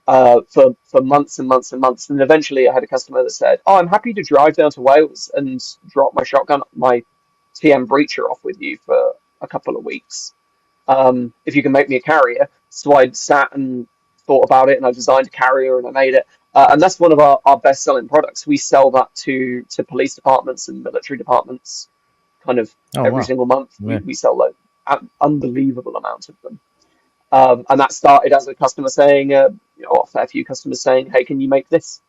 For months and months and months. And eventually I had a customer that said, oh, I'm happy to drive down to Wales and drop my TM breacher off with you for a couple of weeks. If you can make me a carrier. So I sat and thought about it and I designed a carrier and I made it. And that's one of our best-selling products. We sell that to police departments and military departments kind of every single month. Yeah. We sell an unbelievable amount of them. And that started as a customer saying, a fair few customers saying, hey, can you make this?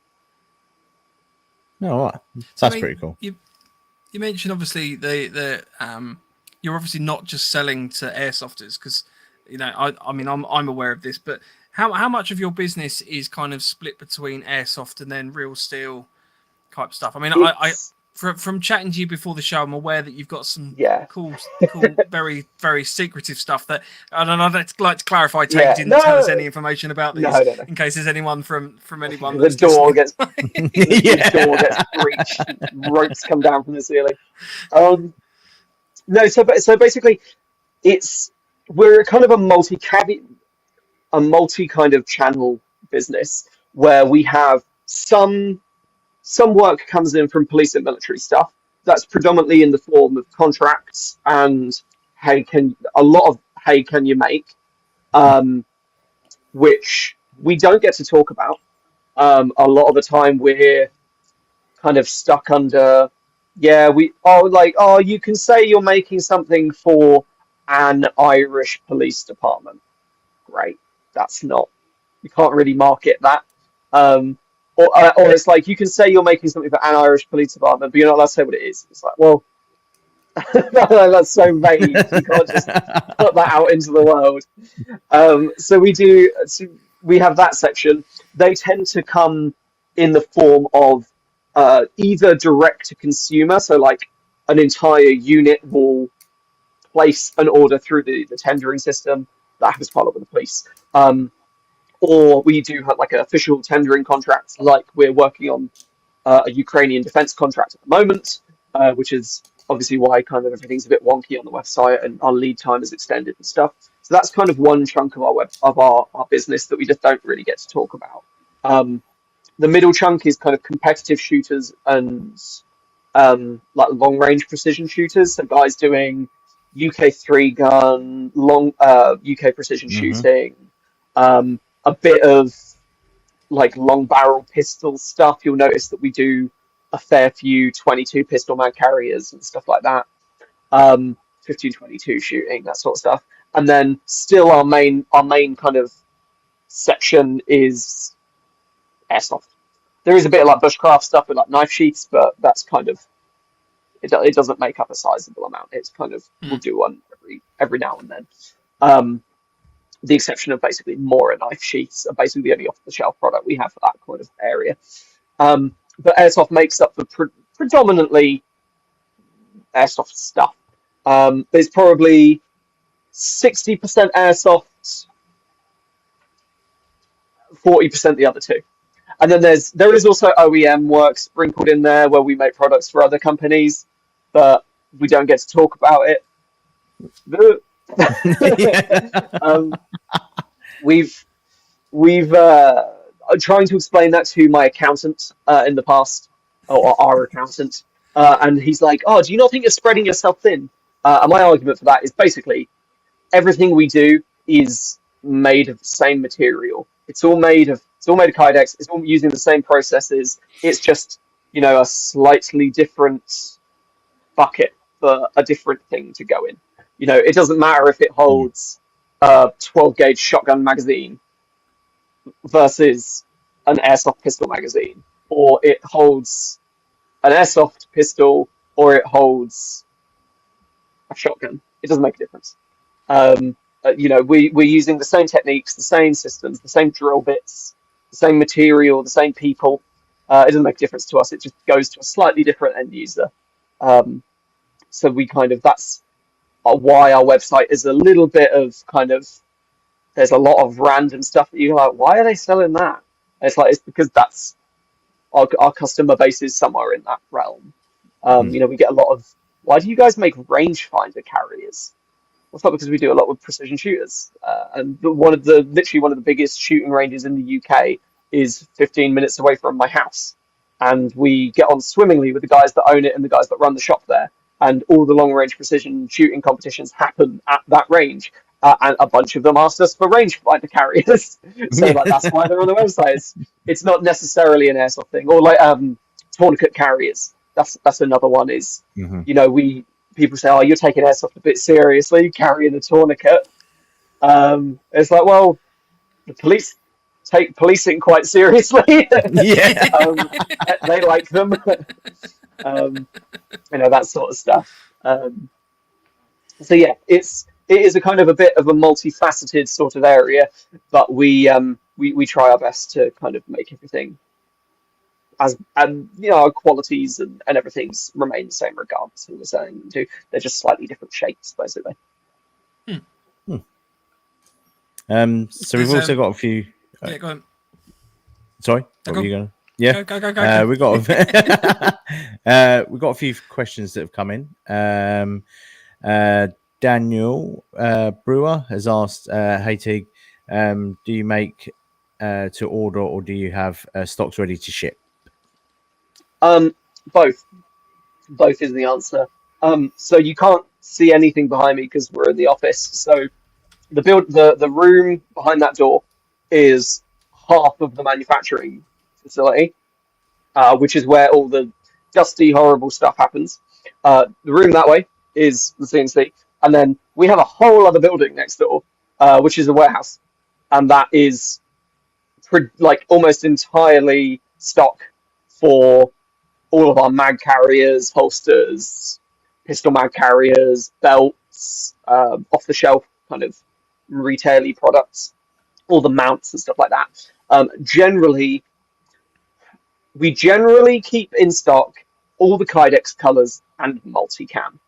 Oh, wow. That's pretty cool. You mentioned obviously you're obviously not just selling to airsofters because, I'm aware of this, but how much of your business is kind of split between airsoft and then real steel type stuff? I mean, from chatting to you before the show, I'm aware that you've got some cool, very, very secretive stuff that I don't know. I'd like to clarify. Taig didn't tell us any information about these in case there's anyone from anyone. The door gets breached, ropes come down from the ceiling. So basically, we're kind of a multi kind of channel business where we have some work comes in from police and military stuff. That's predominantly in the form of contracts and can you make, which we don't get to talk about. A lot of the time we're kind of stuck under, you can say you're making something for an Irish police department. Great. That's not, you can't really market that. Or it's like, you can say you're making something for an Irish police department, but you're not allowed to say what it is. It's like, well, that's so vague. You can't just put that out into the world. So we have that section. They tend to come in the form of either direct to consumer, so like an entire unit will place an order through the tendering system that happens quite a lot with the police. Or we do have like an official tendering contract, like we're working on a Ukrainian defense contract at the moment, which is obviously why kind of everything's a bit wonky on the website and our lead time is extended and stuff. So that's kind of one chunk of our business that we just don't really get to talk about. The middle chunk is kind of competitive shooters and like long range precision shooters. So guys doing UK 3-gun, long UK precision shooting, a bit of like long barrel pistol stuff. You'll notice that we do a fair few 22 pistol mag carriers and stuff like that. 15-22 shooting, that sort of stuff. And then still our main kind of section is airsoft. There is a bit of like bushcraft stuff with like knife sheaths, but that's kind of it doesn't make up a sizable amount. It's kind of we'll do one every now and then. The exception of basically Mora knife sheaths are basically the only off-the-shelf product we have for that kind of area. But airsoft makes up for predominantly airsoft stuff. There's probably 60% airsoft, 40% the other two. And then there is also OEM work sprinkled in there where we make products for other companies, but we don't get to talk about it. We've trying to explain that to my accountant in the past, or our accountant, and he's like, "Oh, do you not think you're spreading yourself thin?" And my argument for that is basically everything we do is made of the same material. It's all made of Kydex. It's all using the same processes. It's just a slightly different bucket for a different thing to go in. It doesn't matter if it holds a 12 gauge shotgun magazine versus an airsoft pistol magazine, or it holds an airsoft pistol, or it holds a shotgun. It doesn't make a difference. We're using the same techniques, the same systems, the same drill bits, the same material, the same people. It doesn't make a difference to us. It just goes to a slightly different end user. So we that's why our website is a little bit of there's a lot of random stuff that you're like, why are they selling that? And it's because that's our customer base is somewhere in that realm. We get a lot of, why do you guys make rangefinder carriers? Well, it's not because we do a lot with precision shooters. And one of the biggest shooting ranges in the UK is 15 minutes away from my house. And we get on swimmingly with the guys that own it and the guys that run the shop there. And all the long-range precision shooting competitions happen at that range. And a bunch of them asked us for rangefinder carriers. So that's why they're on the website. It's not necessarily an airsoft thing. Or like tourniquet carriers. That's another one is, people say, oh, you're taking airsoft a bit seriously, carrying a tourniquet. It's like, well, the police take policing quite seriously. Yeah. They like them. That sort of stuff. So yeah, it is a kind of a bit of a multifaceted sort of area, but we try our best to kind of make everything our qualities and everything's remain the same regardless of what we're saying. They're just slightly different shapes, basically. So we've also got a few. Yeah, go on. Sorry, what were you going? Yeah, go. We got a few questions that have come in. Daniel Brewer has asked, hey Tig, do you make to order, or do you have stocks ready to ship? Both. Both is the answer. So you can't see anything behind me because we're in the office. So the room behind that door is half of the manufacturing facility, which is where all the dusty, horrible stuff happens. The room that way is the CNC, and then we have a whole other building next door, which is a warehouse, and that is like almost entirely stock for all of our mag carriers, holsters, pistol mag carriers, belts, off the shelf kind of retail-y products, all the mounts and stuff like that. We generally keep in stock all the Kydex colors and multicam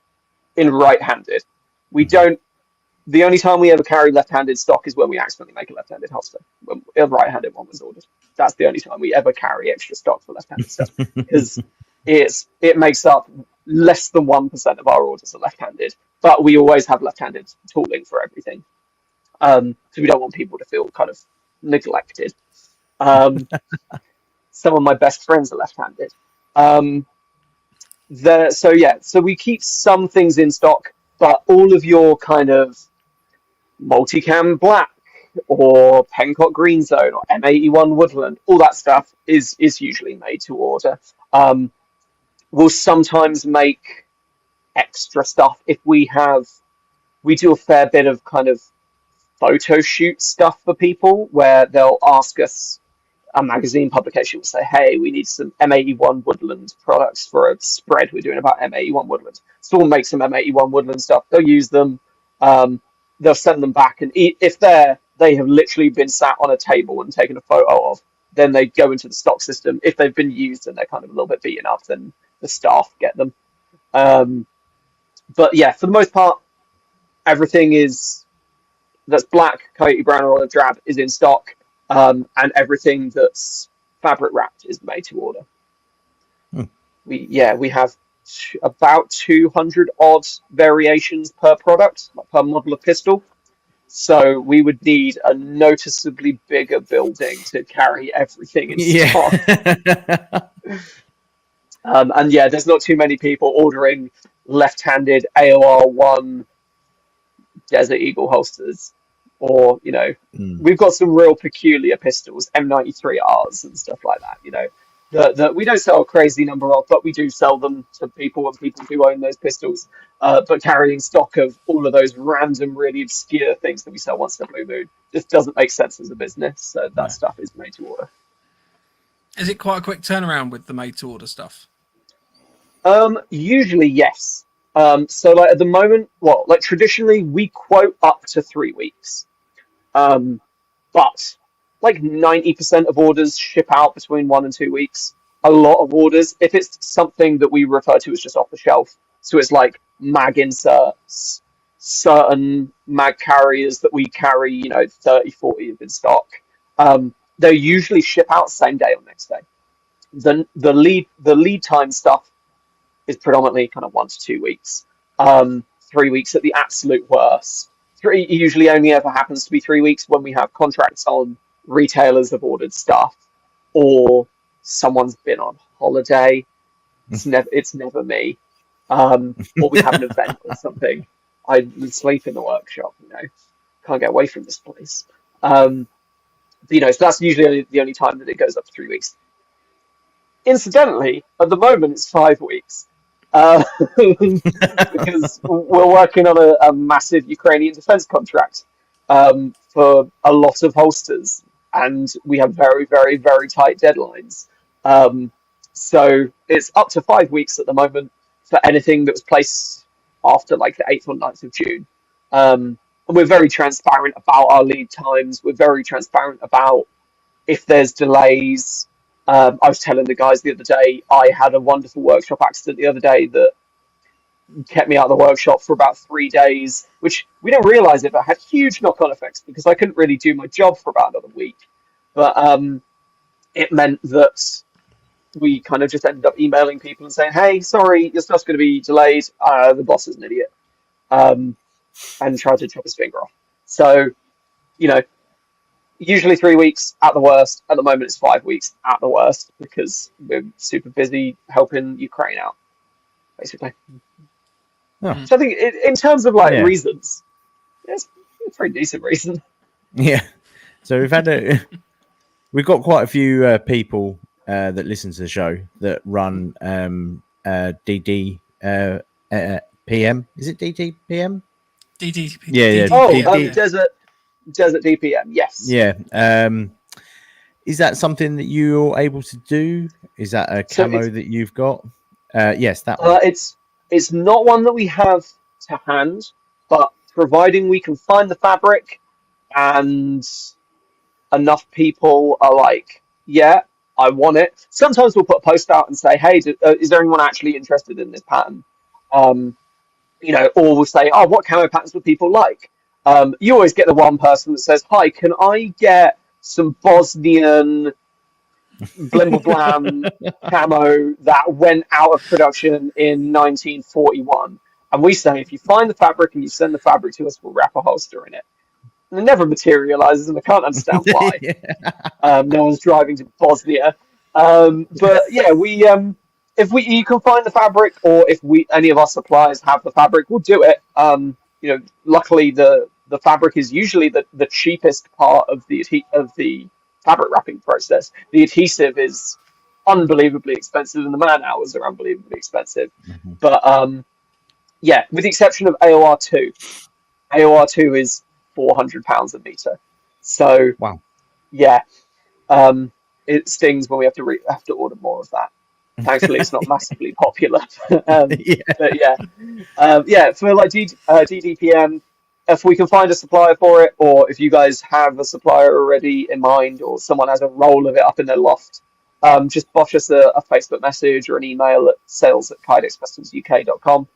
in right-handed. We don't. The only time we ever carry left-handed stock is when we accidentally make a left-handed holster. When a right-handed one was ordered. That's the only time we ever carry extra stock for left-handed stuff, because it makes up less than 1% of our orders are left-handed, but we always have left-handed tooling for everything. So we don't want people to feel kind of neglected. Some of my best friends are left-handed. So we keep some things in stock, but all of your kind of multicam black or Pencott Green Zone or M81 Woodland, all that stuff is usually made to order. We'll sometimes make extra stuff if we do a fair bit of kind of photo shoot stuff for people where they'll ask us, a magazine publication will say, hey, we need some M81 Woodland products for a spread we're doing about M81 Woodland. So we'll make some M81 Woodland stuff. They'll use them. They'll send them back. And if they have literally been sat on a table and taken a photo of, then they go into the stock system. If they've been used and they're kind of a little bit beaten up, then the staff get them. But yeah, for the most part, everything that's black, coyote brown, or olive drab is in stock. And everything that's fabric wrapped is made to order. We have about 200 odd variations per product, like per model of pistol. So we would need a noticeably bigger building to carry everything in stock. And yeah, there's not too many people ordering left-handed AOR1 Desert Eagle holsters. Or, we've got some real peculiar pistols, M93Rs and stuff like that, that we don't sell a crazy number of, but we do sell them to people, and people do own those pistols. But carrying stock of all of those random, really obscure things that we sell once in a blue moon just doesn't make sense as a business. So that stuff is made to order. Is it quite a quick turnaround with the made to order stuff? Usually, yes. So like at the moment, traditionally we quote up to 3 weeks. But like 90% of orders ship out between 1 and 2 weeks. A lot of orders, if it's something that we refer to as just off the shelf, so it's like mag inserts, certain mag carriers that we carry, 30, 40 of in stock, they usually ship out same day or next day. The lead time stuff is predominantly kind of 1 to 2 weeks. 3 weeks at the absolute worst. It usually only ever happens to be 3 weeks when we have contracts on, retailers have ordered stuff, or someone's been on holiday. It's never me. Or we have an event or something. I sleep in the workshop, can't get away from this place. So that's usually the only time that it goes up to 3 weeks. Incidentally, at the moment it's 5 weeks. Because we're working on a massive Ukrainian defense contract for a lot of holsters, and we have very, very, very tight deadlines. So it's up to 5 weeks at the moment for anything that was placed after like the 8th or 9th of June. And we're very transparent about our lead times. We're very transparent about if there's delays. I was telling the guys the other day, I had a wonderful workshop accident the other day that kept me out of the workshop for about 3 days, which we don't realize it, but had huge knock-on effects because I couldn't really do my job for about another week. But it meant that we kind of just ended up emailing people and saying, hey, sorry, your stuff's going to be delayed. The boss is an idiot. and tried to chop his finger off. So, you know, usually 3 weeks at the worst. At the moment, it's 5 weeks at the worst because we're super busy helping Ukraine out, basically. Oh. So I think in terms of like reasons, it's a pretty decent reason. Yeah. So we've got quite a few people that listen to the show that run DD PM. Is it DDPM? DD. Yeah. Oh, Desert DPM. Yes. Yeah. Is that something that you're able to do? Is that a camo that you've got? Yes, that one. It's not one that we have to hand, but providing we can find the fabric and enough people are like, yeah, I want it. Sometimes we'll put a post out and say, hey, is there anyone actually interested in this pattern? You know, or we'll say, oh, what camo patterns would people like? You always get the one person that says, hi, can I get some Bosnian Blimble Blam camo that went out of production in 1941? And we say, if you find the fabric and you send the fabric to us, we'll wrap a holster in it. And it never materializes, and I can't understand why. No one's driving to Bosnia. But yeah, if you can find the fabric, or if any of our suppliers have the fabric, we'll do it. You know, luckily the fabric is usually the cheapest part of the fabric wrapping process. The adhesive is unbelievably expensive, and the man hours are unbelievably expensive. But yeah, with the exception of AOR2. AOR2 is £400 a meter. So wow. Yeah, it stings when we have to order more of that. Thankfully, it's not massively popular. But yeah, for like DDPM, if we can find a supplier for it, or if you guys have a supplier already in mind, or someone has a roll of it up in their loft, just bosh us a Facebook message or an email at sales@kydexcustomsuk.com,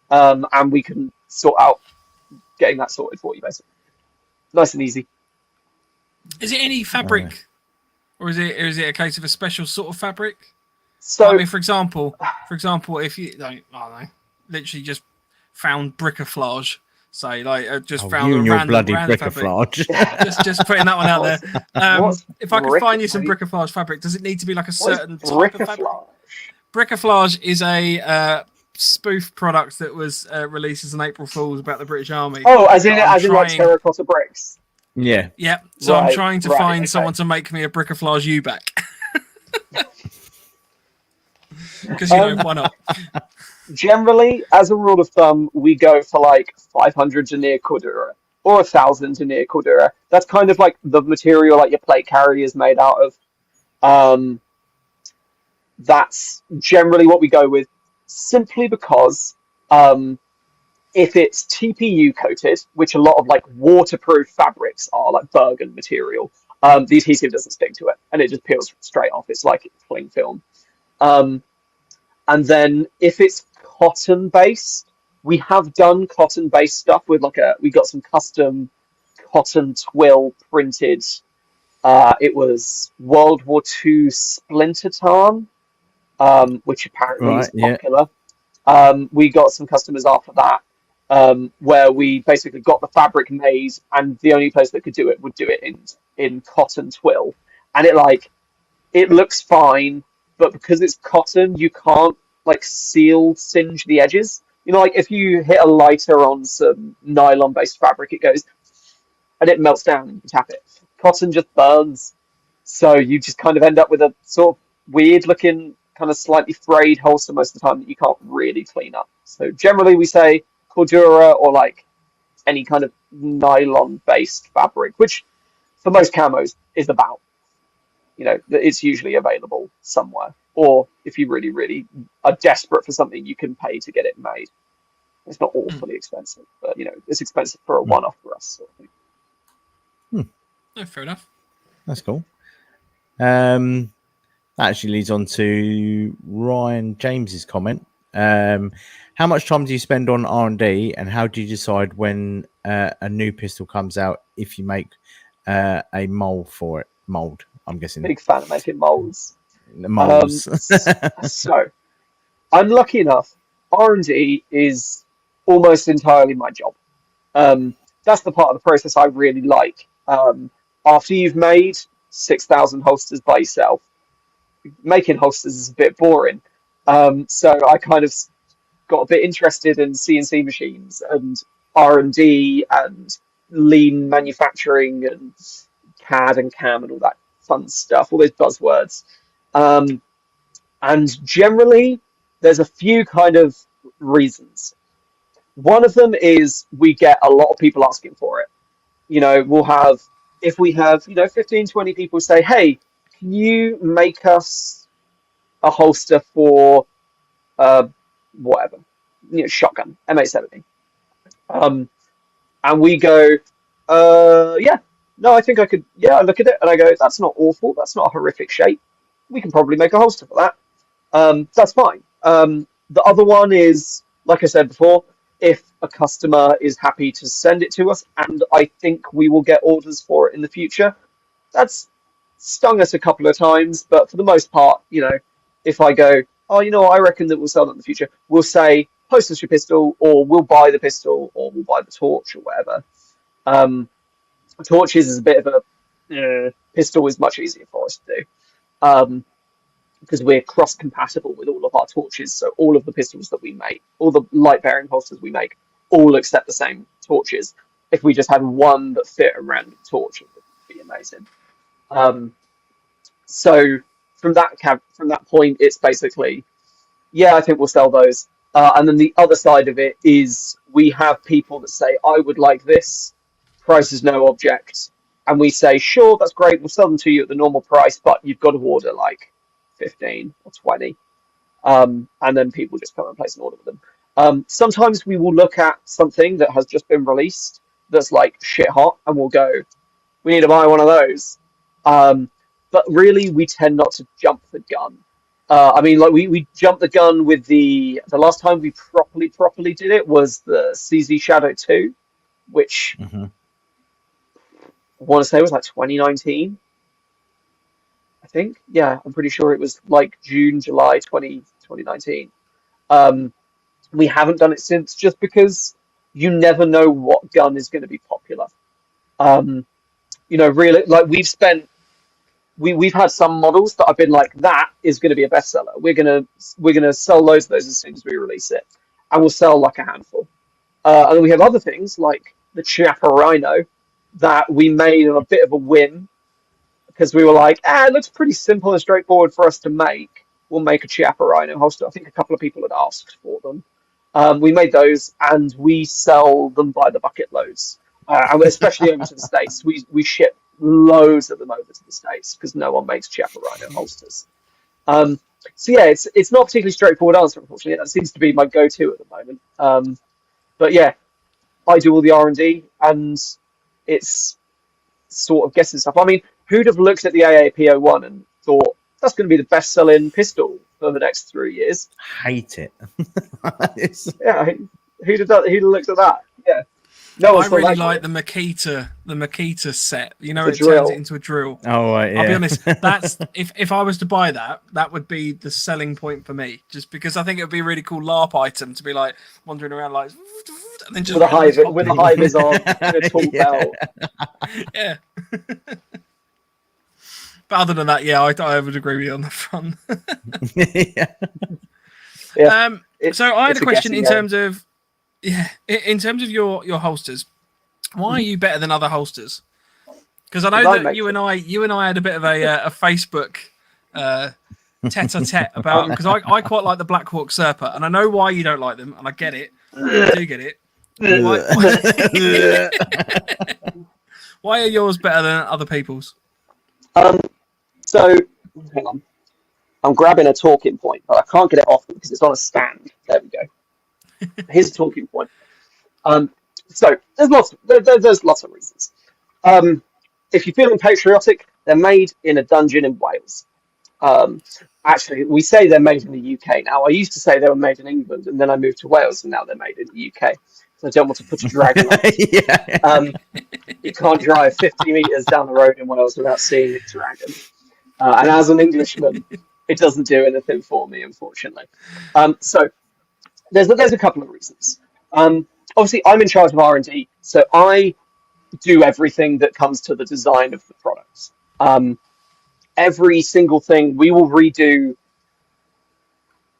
and we can sort out getting that sorted for you, basically. Nice and easy. Is it any fabric, or is it a case of a special sort of fabric? So, I mean, for example, if you I don't know, literally just found bricolage, say like just found a random bricolage. just putting that one out there. If I could find you some bricolage fabric, does it need to be like a certain type of fabric? Bricolage is a spoof product that was released as an April Fool's about the British Army. Oh, as in like terracotta bricks. Yeah. So I'm trying to find someone to make me a bricolage U-back. Because why not? Generally, as a rule of thumb, we go for like 500 denier cordura or 1,000 denier cordura. That's kind of like the material like your plate carrier is made out of. That's generally what we go with, simply because if it's TPU coated, which a lot of like waterproof fabrics are, like Bergen material, the adhesive doesn't stick to it and it just peels straight off. It's like cling film. And then if it's cotton based, we have done cotton based stuff with we got some custom cotton twill printed. It was World War II splinter tarn, which apparently is popular. We got some customers after that, where we basically got the fabric made, and the only place that could do it would do it in cotton twill, and it looks fine, but because it's cotton, you can't like singe the edges. You know, like if you hit a lighter on some nylon based fabric, it goes and it melts down and you can tap it. Cotton just burns, so you just kind of end up with a sort of weird looking, kind of slightly frayed holster most of the time that you can't really clean up. So generally we say cordura or like any kind of nylon based fabric, which for most camos is about, it's usually available somewhere. Or if you really, really are desperate for something, you can pay to get it made. It's not awfully expensive, but it's expensive for a one-off for us sort of thing. No, fair enough. That's cool. That actually leads on to Ryan James's comment. How much time do you spend on R&D, and how do you decide when a new pistol comes out if you make a mold for it? Mold, I'm guessing. Big fan of making molds. The molds. So, I'm lucky enough. R&D is almost entirely my job. That's the part of the process I really like. After you've made 6,000 holsters by yourself, making holsters is a bit boring. So I kind of got a bit interested in CNC machines and R&D and lean manufacturing and CAD and CAM and all that fun stuff, all those buzzwords. And generally, there's a few kind of reasons. One of them is we get a lot of people asking for it. If we have, 15, 20 people say, hey, can you make us a holster for whatever, shotgun, M870. And we go, yeah, no, I think I could, yeah, I look at it and I go, that's not awful, that's not a horrific shape. We can probably make a holster for that. That's fine. The other one is, like I said before, if a customer is happy to send it to us, and I think we will get orders for it in the future. That's stung us a couple of times, but for the most part, if I go, oh, I reckon that we'll sell that in the future, we'll say, post us your pistol, or we'll buy the pistol, or we'll buy the torch, or whatever. Torches is a bit of a pistol is much easier for us to do. Because we're cross-compatible with all of our torches, so all of the pistols that we make, all the light-bearing holsters we make, all accept the same torches. If we just had one that fit a random torch, it would be amazing. So from that point, it's basically, yeah, I think we'll sell those. And then the other side of it is we have people that say, I would like this, price is no object. And we say, sure, that's great, we'll sell them to you at the normal price, but you've got to order like 15 or 20, and then people just come and place an order with them. Sometimes we will look at something that has just been released that's like shit hot, and we'll go, we need to buy one of those. But really, we tend not to jump the gun. I mean, like we jumped the gun with the last time we properly did it was the CZ Shadow 2, which I want to say was like 2019. I think, yeah, I'm pretty sure it was like June, July 2019. We haven't done it since, just because you never know what gun is going to be popular. Really, like we've had some models that I've been like, that is going to be a bestseller. We're gonna sell loads of those as soon as we release it, and we'll sell like a handful. And then we have other things like the Chiappa Rhino that we made on a bit of a whim, because we were like, it looks pretty simple and straightforward for us to make. We'll make a Chiappa Rhino holster. I think a couple of people had asked for them. We made those, and we sell them by the bucket loads, and especially over to the States. We ship loads of them over to the States because no one makes Chiappa Rhino holsters. So yeah, it's not a particularly straightforward answer, unfortunately. That seems to be my go-to at the moment. But yeah, I do all the R&D, and it's sort of guessing stuff. I mean, who'd have looked at the AAP01 and thought that's going to be the best-selling pistol for the next 3 years? Hate it. Yeah, who'd have looked at that? Yeah, no I really like the Makita set. It turns it into a drill. Oh, right, yeah. I'll be honest. That's if I was to buy that, that would be the selling point for me. Just because I think it would be a really cool LARP item to be like wandering around like, and then just with a high vis on and a tall belt. Yeah. But other than that, yeah, I would agree with you on the front. Yeah. So I had a question in terms of your holsters. Why are you better than other holsters? Because I know that you and I had a bit of a Facebook tete-a-tete about, because I quite like the Black Hawk Serpa, and I know why you don't like them, and I get it. I do get it. Why are yours better than other people's? So hang on, I'm grabbing a talking point, but I can't get it off because it's on a stand. There we go. Here's a talking point. So there's lots of reasons. If you're feeling patriotic, they're made in a dungeon in Wales. Actually, we say they're made in the UK now. I used to say they were made in England, and then I moved to Wales, and now they're made in the UK. So I don't want to put a dragon on it. You can't drive 50 metres down the road in Wales without seeing a dragon. And as an Englishman, it doesn't do anything for me, unfortunately. So there's a couple of reasons. obviously I'm in charge of R&D, so I do everything that comes to the design of the products. Every single thing we will redo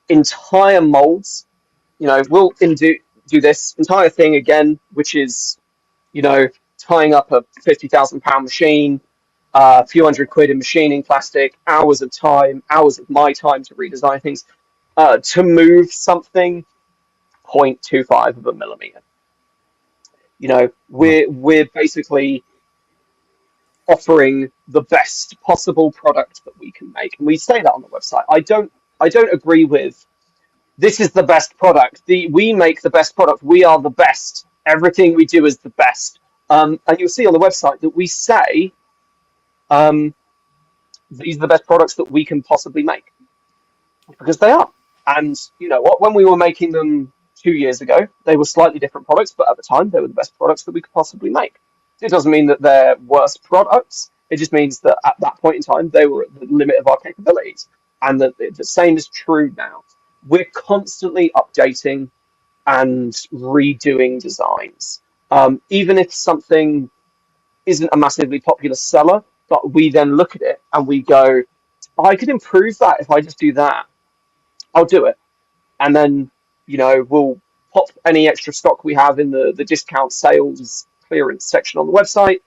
entire molds. We'll do this entire thing again, which is, tying up a £50,000 machine, a few £100 in machining plastic, hours of my time to redesign things, to move something 0.25 of a millimeter. We're basically offering the best possible product that we can make, and we say that on the website. I don't agree with this is the best product. We make the best product. We are the best. Everything we do is the best. And you'll see on the website that we say these are the best products that we can possibly make, because they are. And you know what? When we were making them 2 years ago, they were slightly different products, but at the time, they were the best products that we could possibly make. It doesn't mean that they're worse products. It just means that at that point in time, they were at the limit of our capabilities. And the same is true now. We're constantly updating and redoing designs. Even if something isn't a massively popular seller, but we then look at it and we go, I could improve that if I just do that. I'll do it. And then, we'll pop any extra stock we have in the discount sales clearance section on the website,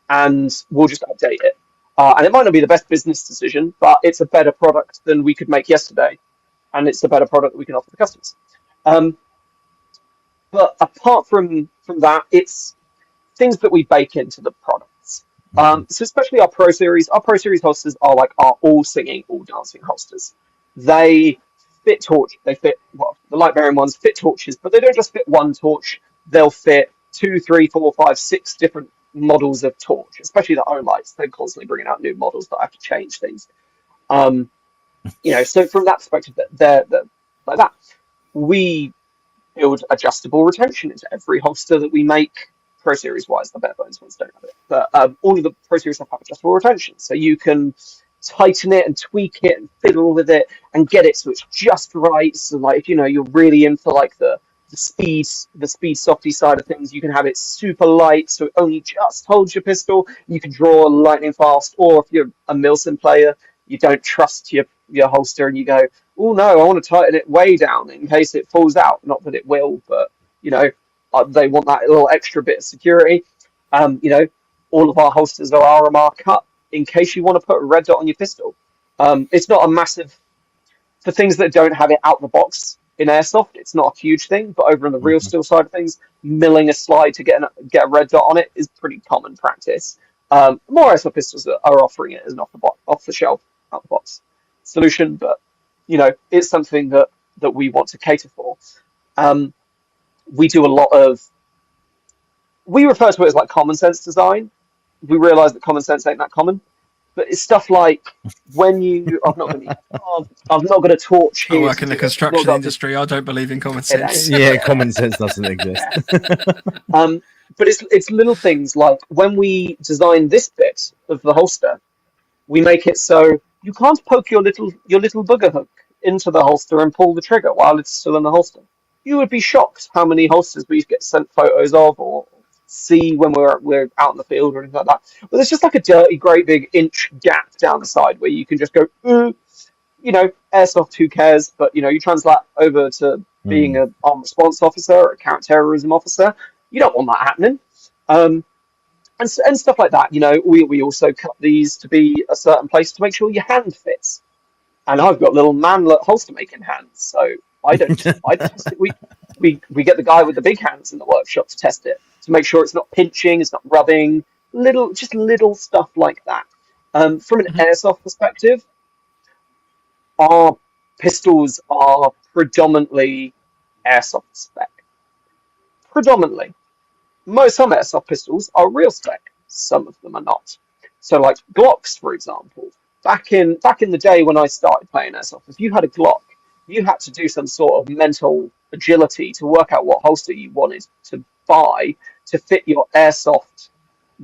and we'll just update it. And it might not be the best business decision, but it's a better product than we could make yesterday, and it's a better product that we can offer the customers. But apart from that, it's things that we bake into the products. So especially our Pro Series holsters are like our all singing, all dancing holsters. They fit torch. They fit, well, the light bearing ones fit torches, but they don't just fit one torch. They'll fit 2, 3, 4, 5, 6 different models of torch, especially the O-lights. They're constantly bringing out new models that have to change things. So from that perspective, they're like that. We build adjustable retention into every holster that we make. Pro Series wise, the bare bones ones don't have it, but all of the Pro Series stuff have adjustable retention, so you can tighten it and tweak it and fiddle with it and get it so it's just right. So like, if you're really into like the speed softy side of things, you can have it super light so it only just holds your pistol. You can draw lightning fast, or if you're a Milsim player, you don't trust your holster and you go, oh no, I want to tighten it way down in case it falls out. Not that it will, but they want that little extra bit of security. All of our holsters are RMR cut in case you want to put a red dot on your pistol. It's not a massive, for things that don't have it out the box in Airsoft, it's not a huge thing, but over on the real steel side of things, milling a slide to get a red dot on it is pretty common practice. More Airsoft pistols are offering it as an off the shelf, out the box solution, but it's something that we want to cater for. We do a lot of, we refer to it as like common sense design. We realise that common sense ain't that common, but it's stuff like when I'm not going to torch here. I work in the construction industry. I don't believe in common sense. Yeah, common sense doesn't exist. But it's little things like when we design this bit of the holster, we make it so you can't poke your little booger hook into the holster and pull the trigger while it's still in the holster. You would be shocked how many holsters we get sent photos of or see when we're out in the field or anything like that. But there's just like a dirty, great big inch gap down the side where you can just go, Airsoft, who cares? But you translate over to being an armed response officer or a counter-terrorism officer. You don't want that happening. And stuff like that. We also cut these to be a certain place to make sure your hand fits. And I've got little manlet holster making hands, so I test it. We get the guy with the big hands in the workshop to test it to make sure it's not pinching, it's not rubbing, little stuff like that. From an Airsoft perspective, our pistols are predominantly Airsoft spec. Predominantly. Some Airsoft pistols are real spec. Some of them are not. So like Glocks, for example. Back in the day when I started playing Airsoft, if you had a Glock, you had to do some sort of mental agility to work out what holster you wanted to buy to fit your Airsoft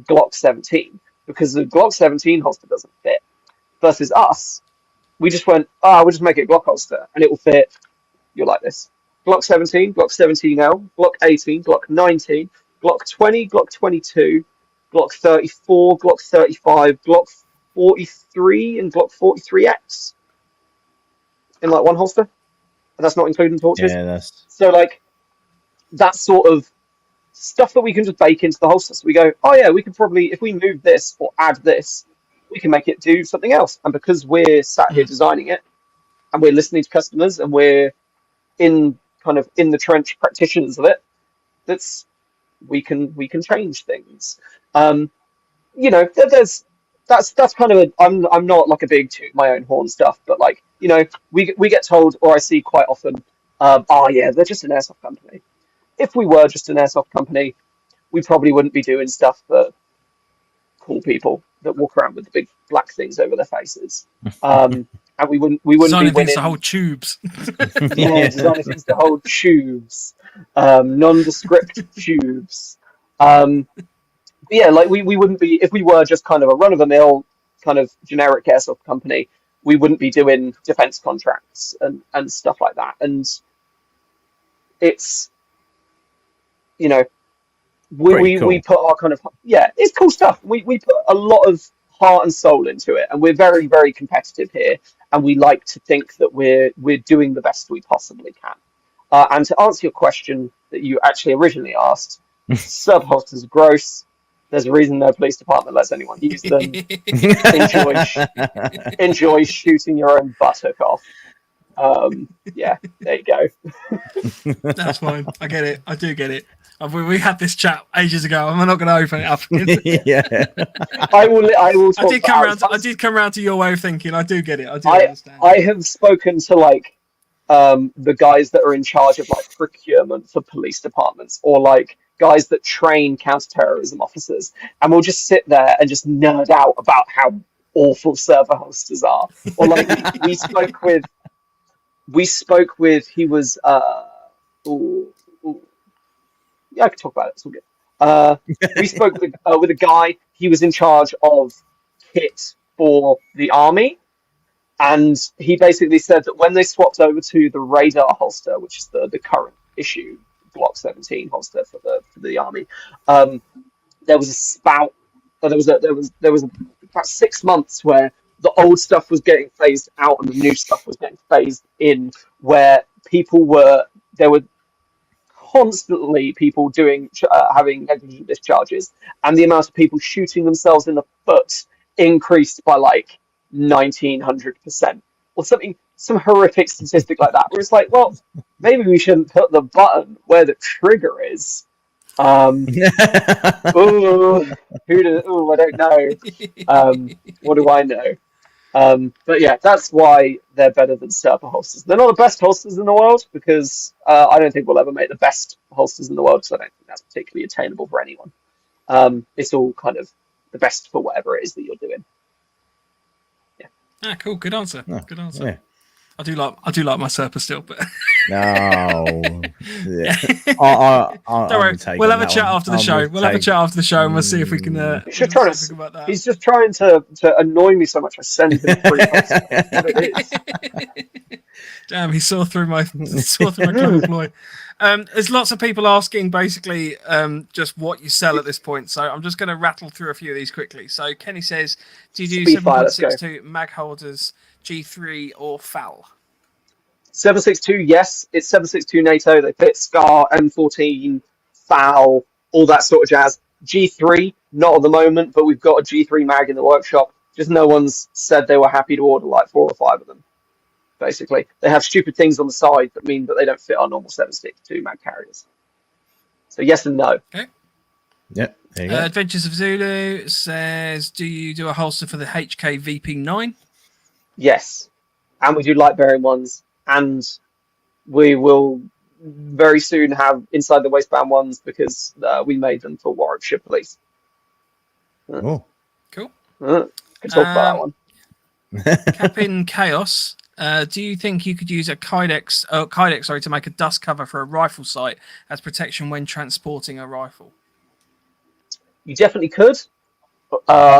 Glock 17, because the Glock 17 holster doesn't fit. Versus us, we just went, we'll just make it a Glock holster and it will fit. You're like this. Glock 17, Glock 17L, Glock 18, Glock 19, Glock 20, Glock 22, Glock 34, Glock 35, Glock 43, and Glock 43X in like one holster. And that's not including torches. Yeah, that's So like that sort of stuff that we can just bake into the holster. So we go, oh yeah, we could probably, if we move this or add this, we can make it do something else. And because we're sat here designing it and we're listening to customers and we're in the trench practitioners of it, we can change things. That's kind of I'm not like a big toot my own horn stuff, but like, we get told, or I see quite often, oh yeah, they're just an airsoft company. If we were just an airsoft company, we probably wouldn't be doing stuff for cool people that walk around with the big black things over their faces. And we wouldn't Designing be winning. things to hold tubes. Designing things to hold tubes, nondescript tubes. Yeah, like we wouldn't be, if we were just kind of a run-of-the-mill kind of generic airsoft company, we wouldn't be doing defense contracts and stuff like that. And it's, we put our kind of, it's cool stuff. We put a lot of heart and soul into it, and we're very, very competitive here, and we like to think that we're doing the best we possibly can. And to answer your question that you actually originally asked, server holsters are gross. There's a reason no police department lets anyone use them. Enjoy shooting your own buttock off. There you go. That's fine. I get it. I do get it. We had this chat ages ago. I'm not going to open it up. Yeah. I will. Talk I did come round to your way of thinking. I do get it. I do understand. I have spoken to like the guys that are in charge of like procurement for police departments, or like guys that train counterterrorism officers, and we'll just sit there and just nerd out about how awful server hosters are. Or like we spoke with he was yeah, I can talk about it. It's all good. We spoke with a guy. He was in charge of kit for the army, and he basically said that when they swapped over to the radar holster, which is the current issue Glock 17 holster for the army, there was a spout. There was about 6 months where the old stuff was getting phased out and the new stuff was getting phased in, where there were constantly people having negligent discharges, and the amount of people shooting themselves in the foot increased by like 1900% or something, some horrific statistic like that, where it's like, well, maybe we shouldn't put the button where the trigger is. I don't know. What do I know? But yeah, that's why they're better than server holsters. They're not the best holsters in the world, because I don't think we'll ever make the best holsters in the world, because I don't think that's particularly attainable for anyone. It's all kind of the best for whatever it is that you're doing. Yeah. Cool. Good answer. Oh, Good answer. Yeah. I do like my Serpa still, but No. Yeah. don't worry. We'll have a chat after the show. We'll have a chat after the show, and we'll see if we can. He's just trying to annoy me so much. I send him free. That's what it is. Damn, he saw through my clever ploy. There's lots of people asking basically just what you sell at this point. So I'm just going to rattle through a few of these quickly. So Kenny says, do you do 7.62 mag holders, G3 or FAL? 7.62, yes. It's 7.62 NATO. They fit SCAR, M14, FAL, all that sort of jazz. G3, not at the moment, but we've got a G3 mag in the workshop. Just no one's said they were happy to order like 4 or 5 of them. Basically, they have stupid things on the side that mean that they don't fit our normal 7.62 mag carriers. So yes and no. Okay. Yep. There you go. Adventures of Zulu says, do you do a holster for the HK VP9? Yes, and we do light bearing ones, and we will very soon have inside the waistband ones, because we made them for Warwickshire Police. Oh, cool. Could talk about that one. Capin Chaos. Do you think you could use a Kydex to make a dust cover for a rifle sight as protection when transporting a rifle? You definitely could.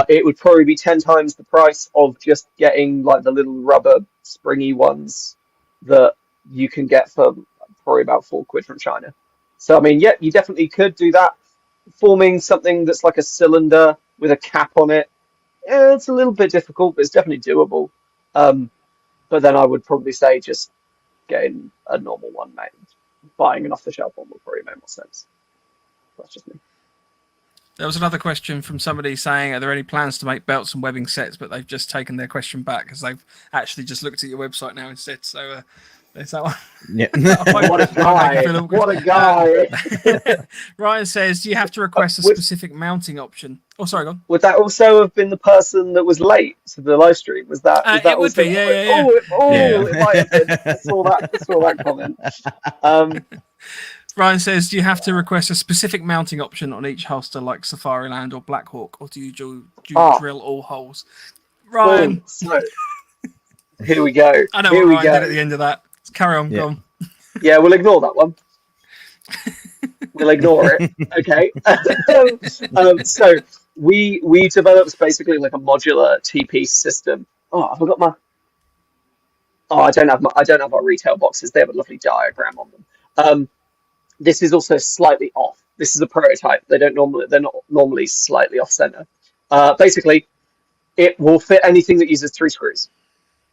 It would probably be 10 times the price of just getting like the little rubber springy ones that you can get for probably about £4 from China. So I mean, yeah, you definitely could do that. Forming something that's like a cylinder with a cap on it, it's a little bit difficult, but it's definitely doable. But then I would probably say just getting a normal one made. Buying an off-the-shelf one would probably make more sense. That's just me. There was another question from somebody saying, are there any plans to make belts and webbing sets? But they've just taken their question back because they've actually just looked at your website now instead. So there's that one. Yeah. What a guy. What a guy. Ryan says, do you have to request a specific mounting option? Oh, sorry, go on. Would that also have been the person that was late to the live stream? Was that? It would be, yeah. It might have been. I saw that comment. Ryan says, do you have to request a specific mounting option on each holster like Safariland or Black Hawk, or do you drill all holes? Ryan. Boom. So, here we go. I know what Ryan did at the end of that. Let's carry on, go on. Yeah, we'll ignore that one. We'll ignore it. Okay. So we developed basically like a modular T-piece system. Oh, I forgot my. Oh, I don't have our retail boxes. They have a lovely diagram on them. This is also slightly off. This is a prototype. They're not normally slightly off center. Basically, it will fit anything that uses 3 screws.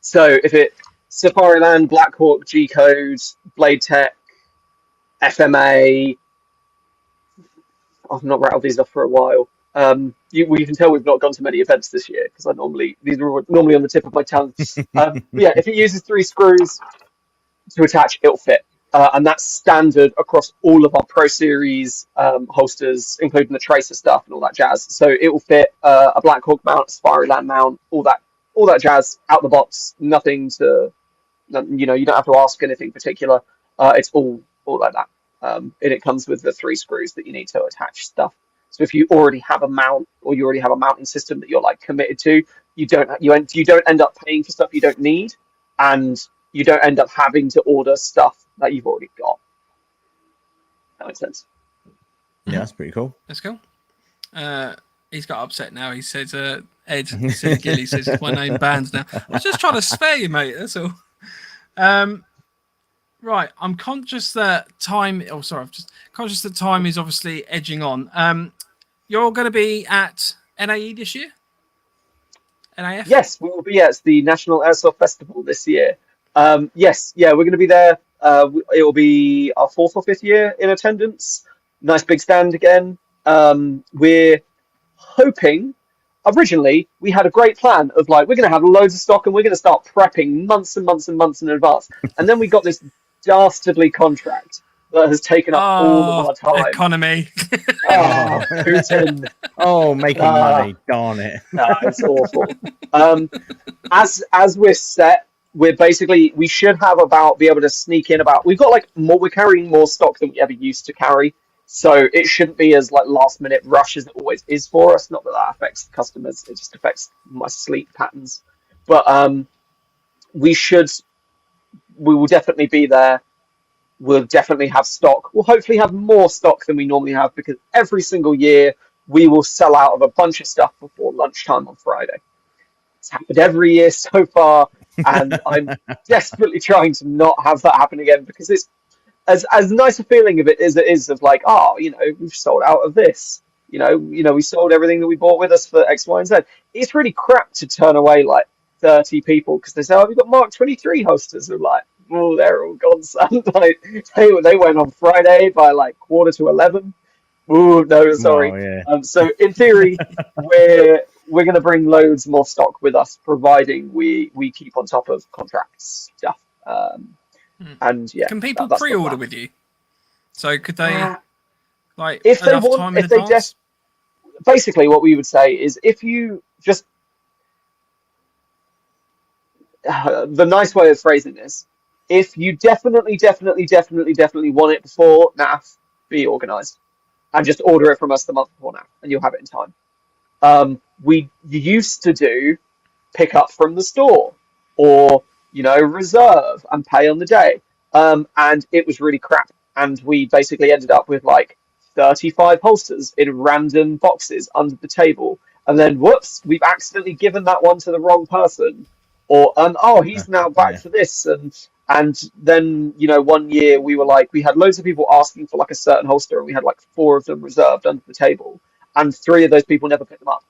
So if it Safariland, Black Hawk, G Code, Blade Tech, FMA. I've not rattled these off for a while. You can tell we've not gone to many events this year because these are normally on the tip of my tongue. Yeah, if it uses 3 screws to attach, it'll fit. And that's standard across all of our Pro Series holsters, including the Tracer stuff and all that jazz. So it will fit a Black Hawk mount, Safariland mount, all that jazz out the box. Nothing to, you don't have to ask anything particular. It's all like that. And it comes with the 3 screws that you need to attach stuff. So if you already have a mount or you already have a mounting system that you're like committed to, you don't end up paying for stuff you don't need, and you don't end up having to order stuff that you've already got. That makes sense. Yeah, that's pretty cool. Let's go. He's got upset now. He says, Ed, Silly Gilly says my name banned now. I was just trying to spare you, mate. That's all. Right. I'm conscious that time. Oh, sorry. I'm just conscious that time is obviously edging on. You're going to be at NAE this year? NAF? Yes, we will be at the National Airsoft Festival this year. Yes, yeah, we're going to be there. It will be our 4th or 5th year in attendance. Nice big stand again. We're hoping. Originally, we had a great plan of like, we're going to have loads of stock and we're going to start prepping months and months and months in advance. And then we got this dastardly contract that has taken up all of our time. Economy. Putin. Making money. Darn it. No, it's awful. As we're set, we should have be able to sneak in we're carrying more stock than we ever used to carry. So it shouldn't be as like last minute rush as it always is for us. Not that affects the customers, it just affects my sleep patterns. But we will definitely be there. We'll definitely have stock. We'll hopefully have more stock than we normally have, because every single year we will sell out of a bunch of stuff before lunchtime on Friday. It's happened every year so far, and I'm desperately trying to not have that happen again, because it's as nice a feeling of it as it is of like, we've sold out of this. We sold everything that we bought with us for X, Y, and Z. It's really crap to turn away like 30 people because they say, "Oh, we've got Mark 23 hosters." We're like, "Oh, they're all gone, son." Like, they went on Friday by like 11:15. Oh no, sorry. Oh, yeah. So in theory, we're going to bring loads more stock with us, providing we keep on top of contracts stuff. And yeah, can people pre-order with you? So could they if they want, if they just basically what we would say is, if you just the nice way of phrasing this, if you definitely want it before NAF, be organised and just order it from us the month before NAF, and you'll have it in time. We used to do pick up from the store, or reserve and pay on the day, and it was really crap, and we basically ended up with like 35 holsters in random boxes under the table, and then whoops, we've accidentally given that one to the wrong person, or he's now back for this, and And then, one year we had loads of people asking for like a certain holster, and we had like 4 of them reserved under the table, and 3 of those people never picked them up.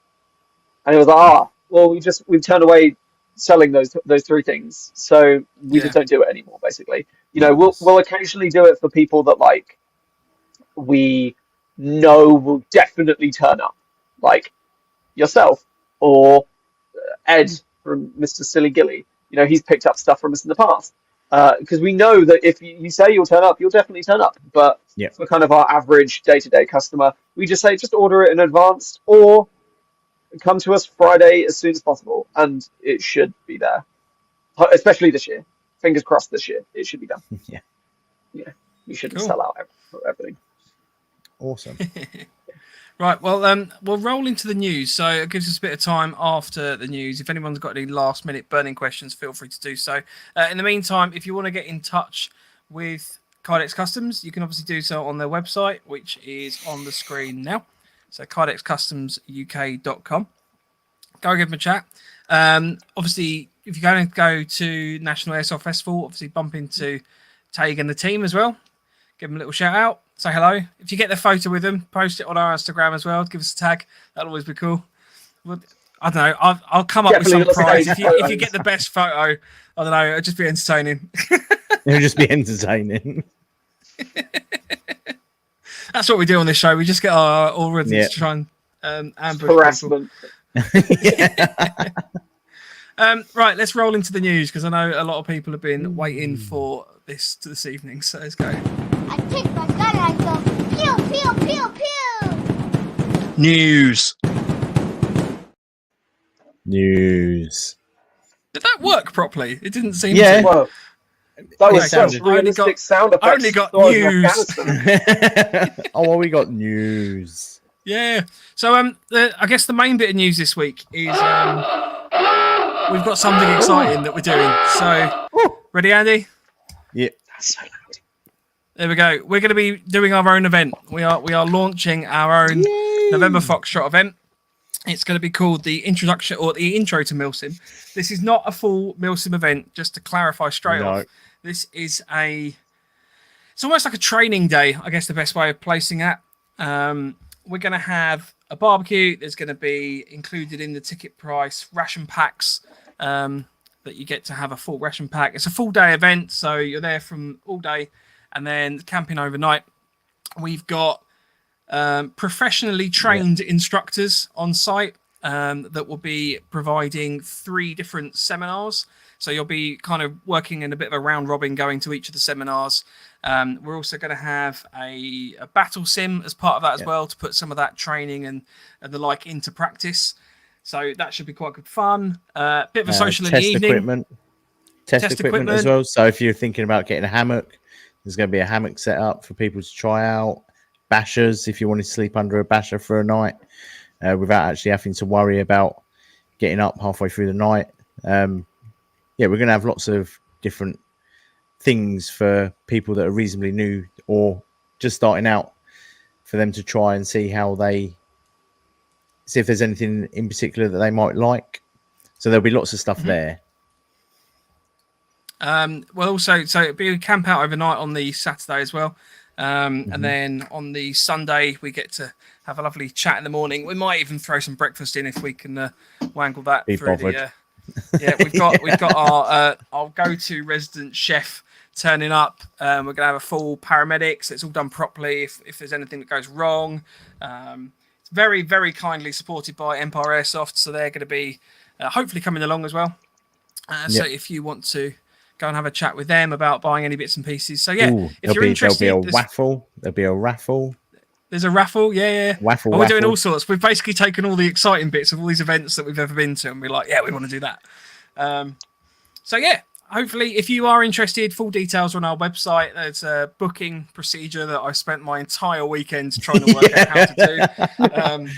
And it was like, well, we've turned away selling those 3 things, so we just don't do it anymore. Basically, we'll occasionally do it for people that like we know will definitely turn up, like yourself or Ed from Mr. Silly Gilly. He's picked up stuff from us in the past. Because we know that if you say you'll turn up, you'll definitely turn up. But for kind of our average day-to-day customer, we just say just order it in advance or come to us Friday as soon as possible, and it should be there. Especially this year. Fingers crossed this year. It should be done. Yeah. Yeah. You shouldn't sell out everything. Awesome. Right, well, we'll roll into the news. So it gives us a bit of time after the news. If anyone's got any last-minute burning questions, feel free to do so. In the meantime, if you want to get in touch with Kydex Customs, you can obviously do so on their website, which is on the screen now. So KydexCustomsUK.com. Go give them a chat. Obviously, if you're going to go to National Airsoft Festival, obviously bump into Taig and the team as well. Give them a little shout out. Say hello. If you get the photo with them, post it on our Instagram as well. Give us a tag. That'll always be cool. I don't know. I'll come up with some prize. If you get the best photo, I don't know. It'll just be entertaining. It'll just be entertaining. That's what we do on this show. We just get our audience to try and ambush harassment. Right, let's roll into the news because I know a lot of people have been waiting for this evening. So let's go. I take my gun and I go pew pew pew pew. News. Did that work properly? It didn't seem to. Well, that was such realistic sound effects. I only got news. Oh, well, we got news. Yeah. So I guess the main bit of news this week is we've got something exciting that we're doing. So ready, Andy? Yeah. That's so loud. There we go. We're going to be doing our own event. We are launching our own November Foxtrot event. It's going to be called the introduction or the intro to Milsim. This is not a full Milsim event, just to clarify straight off. This is it's almost like a training day, I guess the best way of placing it. We're going to have a barbecue. There's going to be included in the ticket price ration packs that you get to have a full ration pack. It's a full day event, so you're there from all day and then camping overnight. We've got professionally trained instructors on site that will be providing 3 different seminars. So you'll be kind of working in a bit of a round robin going to each of the seminars. We're also going to have a battle sim as part of that as well to put some of that training and the like into practice. So that should be quite good fun. Bit of a social in the evening. Test equipment as well. So if you're thinking about getting a hammock, there's going to be a hammock set up for people to try out. Bashers, if you want to sleep under a basher for a night without actually having to worry about getting up halfway through the night. We're going to have lots of different things for people that are reasonably new or just starting out for them to try and see if there's anything in particular that they might like. So there'll be lots of stuff there. Well, also, so it'll be a camp out overnight on the Saturday as well. And then on the Sunday, we get to have a lovely chat in the morning. We might even throw some breakfast in if we can wangle that through the. We've got our go-to resident chef turning up. We're gonna have a full paramedics. So it's all done properly. If there's anything that goes wrong, it's very, very kindly supported by Empire Airsoft. So they're going to be hopefully coming along as well. So if you want to go and have a chat with them about buying any bits and pieces. So if you're interested, there'll be a raffle. There's a raffle, Waffle. We're doing all sorts. We've basically taken all the exciting bits of all these events that we've ever been to, and we're like, we want to do that. Hopefully, if you are interested, full details are on our website. There's a booking procedure that I spent my entire weekend trying to work out how to do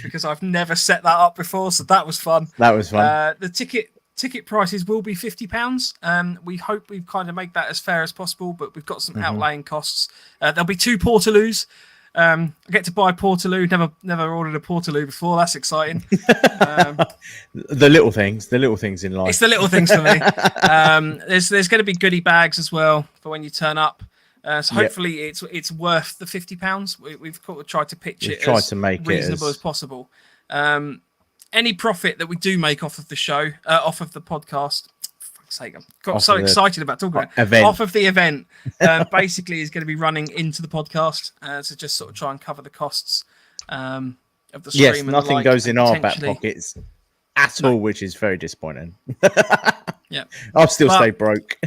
because I've never set that up before. So that was fun. The ticket prices will be £50. We hope we've kind of made that as fair as possible, but we've got some outlaying costs. There'll be 2 portaloos. I get to buy Portaloo. Never ordered a Portaloo before. That's exciting. The little things in life. It's the little things for me. There's going to be goodie bags as well for when you turn up. So hopefully it's worth the £50. We've tried to pitch it as reasonable as possible. Any profit that we do make off of the show, off of the podcast, for fuck's sake, I got so excited about talking about it. Off of the event, basically is going to be running into the podcast. So just sort of try and cover the costs of the stream. Yes, nothing goes in our back pockets at all, which is very disappointing. Yeah, I'll still stay broke.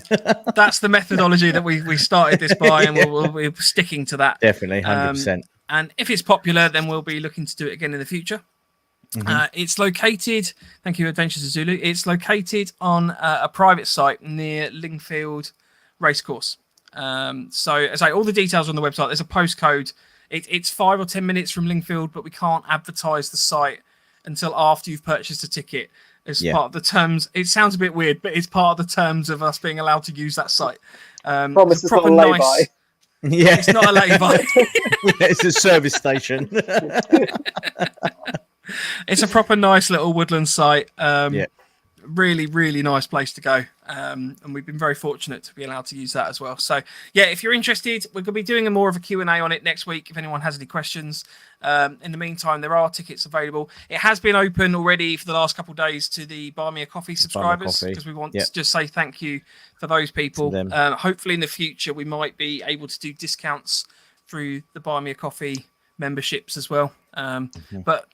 That's the methodology that we started this by, and we'll be sticking to that. Definitely, 100%. And if it's popular, then we'll be looking to do it again in the future. It's located, thank you, Adventures of Zulu. It's located on a private site near Lingfield Racecourse. So, as I say, all the details on the website. There's a postcode. It's 5 or 10 minutes from Lingfield, but we can't advertise the site until after you've purchased a ticket. As part of the terms. It sounds a bit weird, but it's part of the terms of us being allowed to use that site. Promise it's not a lay-by. Yeah, it's not a lay-by. It's a service station. It's a proper nice little woodland site. Really, really nice place to go. And we've been very fortunate to be allowed to use that as well. So, yeah, if you're interested, we're going to be doing more of a Q&A on it next week if anyone has any questions. In the meantime, there are tickets available. It has been open already for the last couple of days to the Buy Me a Coffee subscribers because we want to just say thank you for those people. Hopefully in the future, we might be able to do discounts through the Buy Me a Coffee memberships as well. But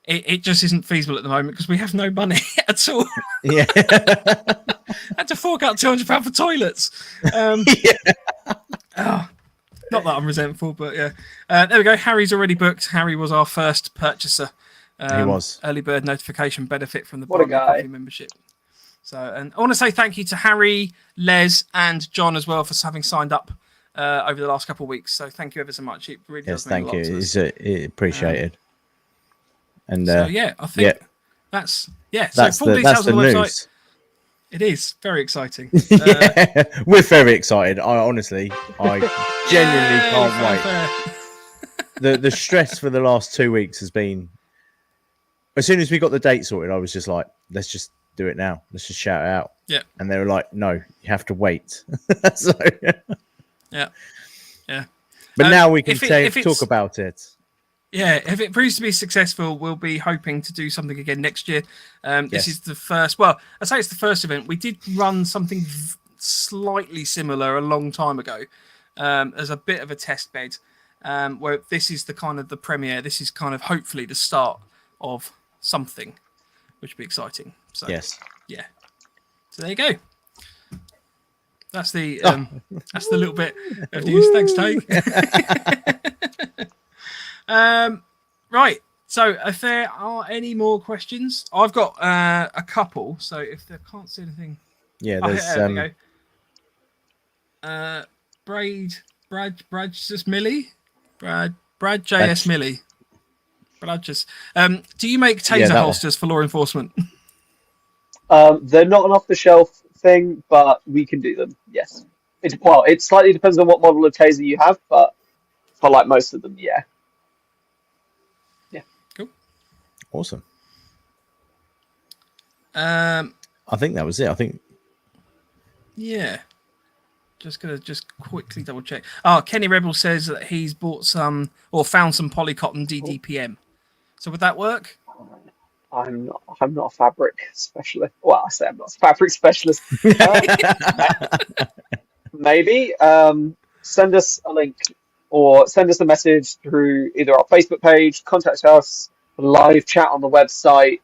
it just isn't feasible at the moment because we have no money at all. Yeah. I had to fork out £200 for toilets. Not that I'm resentful, but yeah. There we go. Harry's already booked. Harry was our first purchaser. He was. Early bird notification benefit from the Buy Me a Coffee membership. So, and I want to say thank you to Harry, Les, and John as well for having signed up over the last couple of weeks. So thank you ever so much. It really does mean a lot to us. It's appreciated. And so yeah, I think that's So full details on the website. News. It is very exciting. We're very excited. I genuinely can't wait. The stress for the last 2 weeks has been. As soon as we got the date sorted, I was just like, let's just do it now. Let's just shout it out. Yeah. And they were like, no, you have to wait. So. Yeah. But now we can talk about it. Yeah, if it proves to be successful, we'll be hoping to do something again next year. This is the first. Well, I say it's the first event. We did run something slightly similar a long time ago, as a bit of a test bed, where this is the kind of the premiere. This is kind of hopefully the start of something, which would be exciting. So yes, yeah. So there you go. That's the little bit of news. Thanks, Taig. Right. So if there are any more questions, I've got a couple. So if they can't see anything, there's there we go. Brad just Millie, Brad JS Millie. Brad just. Do you make taser holsters for law enforcement? They're not an off-the-shelf thing, but we can do them. Yes. It slightly depends on what model of taser you have, but for like most of them, yeah. Awesome. I think that was it. Yeah. Just gonna quickly double check. Oh, Kenny Rebel says that he's bought some or found some polycotton DDPM. So would that work? I'm not a fabric specialist. Well, I say I'm not a fabric specialist. Maybe send us a link or send us a message through either our Facebook page, contact us, live chat on the website,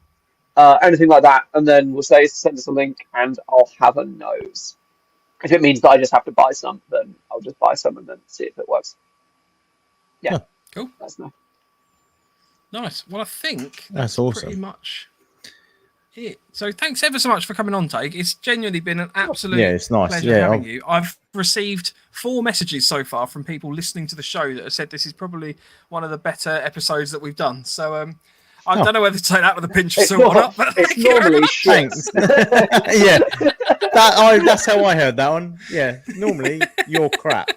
anything like that, and then we'll say send us a link and I'll have a nose. If it means that I just have to buy some, then I'll just buy some and then see if it works. Yeah. Cool. That's nice. Well, I think that's awesome. Pretty much it. So thanks ever so much for coming on, Taig. It's genuinely been an absolute it's nice. pleasure having you. I've received 4 messages so far from people listening to the show that have said this is probably one of the better episodes that we've done. So I don't know whether to take that with a pinch of salt or not. But it's normally thanks. That's how I heard that one. Yeah, normally you're crap.